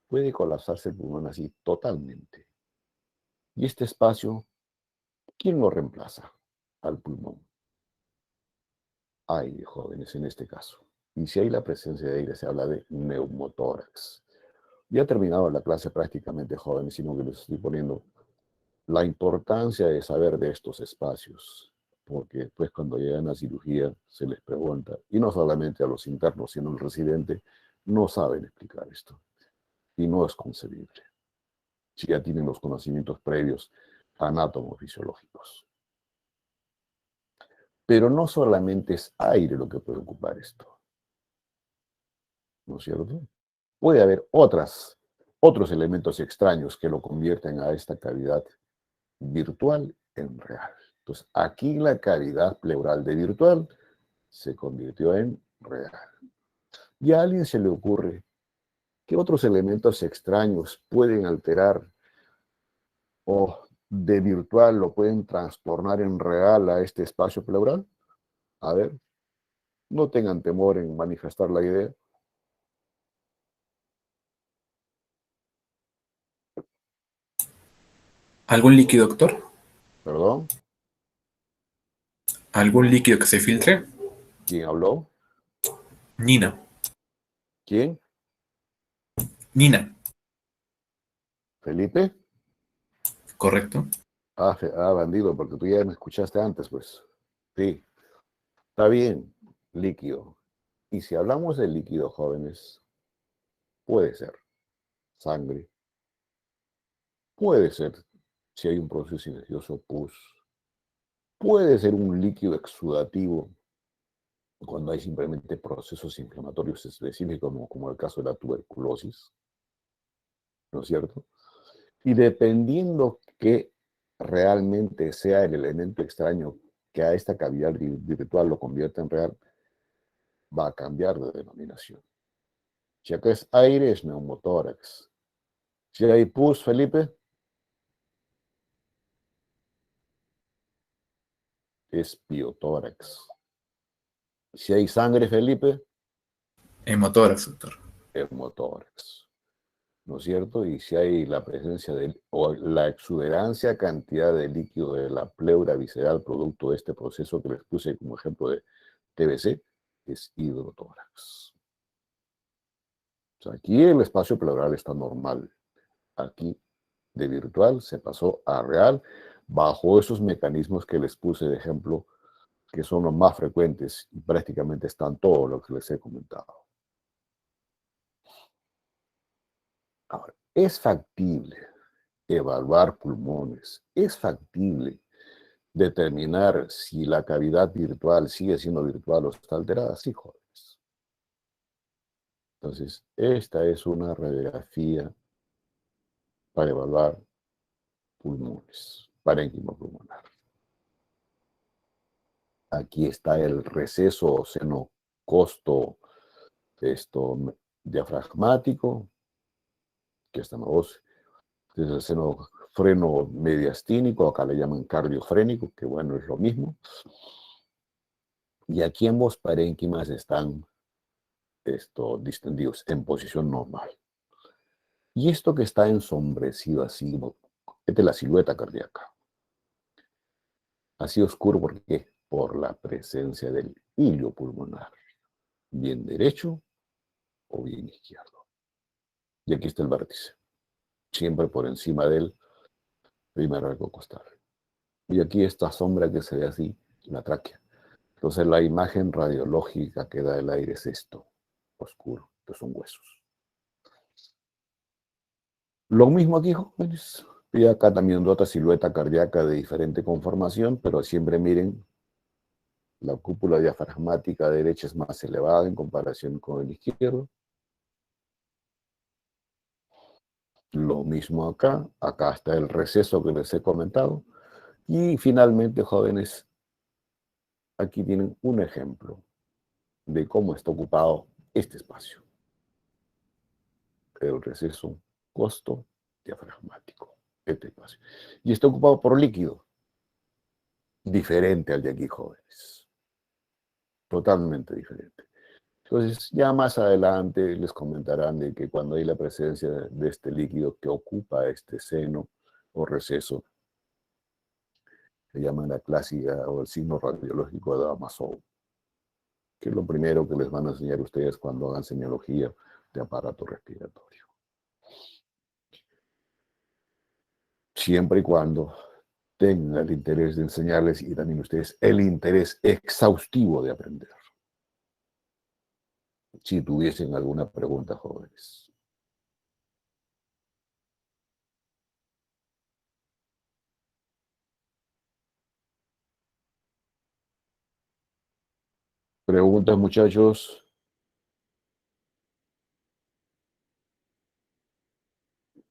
puede colapsarse el pulmón así totalmente. Y este espacio, ¿quién lo reemplaza al pulmón? Aire, jóvenes, en este caso. Y si hay la presencia de aire, se habla de neumotórax. Ya he terminado la clase prácticamente, jóvenes, sino que les estoy poniendo la importancia de saber de estos espacios, porque después cuando llegan a cirugía se les pregunta, y no solamente a los internos, sino al residente, no saben explicar esto. Y no es concebible, si ya tienen los conocimientos previos anátomo-fisiológicos. Pero no solamente es aire lo que puede ocupar esto, ¿no es cierto? Puede haber otros elementos extraños que lo convierten a esta cavidad virtual en real. Entonces, aquí la cavidad pleural de virtual se convirtió en real. Y a alguien se le ocurre que otros elementos extraños pueden alterar o de virtual lo pueden transformar en real a este espacio pleural. A ver, no tengan temor en manifestar la idea. ¿Algún líquido, doctor? Perdón, ¿Algún líquido que se filtre? ¿quién habló? Nina. ¿Quién? Nina, ¿Felipe? ¿correcto? Bandido, porque tú ya me escuchaste antes, pues. Sí, está bien, líquido. Y si hablamos de líquido, jóvenes, puede ser sangre, puede ser, si hay un proceso silencioso, pus, puede ser un líquido exudativo cuando hay simplemente procesos inflamatorios específicos, como el caso de la tuberculosis, ¿no es cierto? Y dependiendo que realmente sea el elemento extraño que a esta cavidad virtual lo convierte en real, va a cambiar de denominación. Si acá es aire, es neumotórax. Si hay pus, Felipe, es piotórax. Si hay sangre, Felipe, Hemotórax, doctor. hemotórax. ¿No es cierto? Y si hay la presencia de, o la exuberancia cantidad de líquido de la pleura visceral producto de este proceso que les puse como ejemplo de TBC, es hidrotórax. O sea, aquí el espacio pleural está normal. Aquí de virtual se pasó a real bajo esos mecanismos que les puse de ejemplo, que son los más frecuentes y prácticamente están todos los que les he comentado. Ahora, es factible evaluar pulmones, es factible determinar si la cavidad virtual sigue siendo virtual o está alterada, sí, jóvenes. Entonces, esta es una radiografía para evaluar pulmones, parénquima pulmonar. Aquí está el receso o seno costo diafragmático, que está en la voz. Es el seno freno mediastínico, acá le llaman cardiofrénico, que bueno, es lo mismo. Y aquí ambos parénquimas están distendidos en posición normal. Y esto que está ensombrecido así, esta es la silueta cardíaca. Así oscuro, ¿por qué? Por la presencia del hilio pulmonar, bien derecho o bien izquierdo. Y aquí está el vértice, siempre por encima del primer arco costal. Y aquí esta sombra que se ve así, la tráquea. Entonces la imagen radiológica que da el aire es esto, oscuro, estos son huesos. Lo mismo aquí, jóvenes. Y acá también otra silueta cardíaca de diferente conformación, pero siempre miren, la cúpula diafragmática derecha es más elevada en comparación con el izquierdo. Lo mismo acá, acá está el receso que les he comentado. Y finalmente, jóvenes, aquí tienen un ejemplo de cómo está ocupado este espacio. El receso costo diafragmático, este espacio. Y está ocupado por líquido, diferente al de aquí, jóvenes. Totalmente diferente. Entonces, ya más adelante les comentarán de que cuando hay la presencia de este líquido que ocupa este seno o receso, se llama la clásica o el signo radiológico de Damasov, que es lo primero que les van a enseñar ustedes cuando hagan semiología de aparato respiratorio. Siempre y cuando tengan el interés de enseñarles y también ustedes el interés exhaustivo de aprender. Si tuviesen alguna pregunta, jóvenes. Preguntas, muchachos.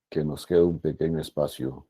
Que nos queda un pequeño espacio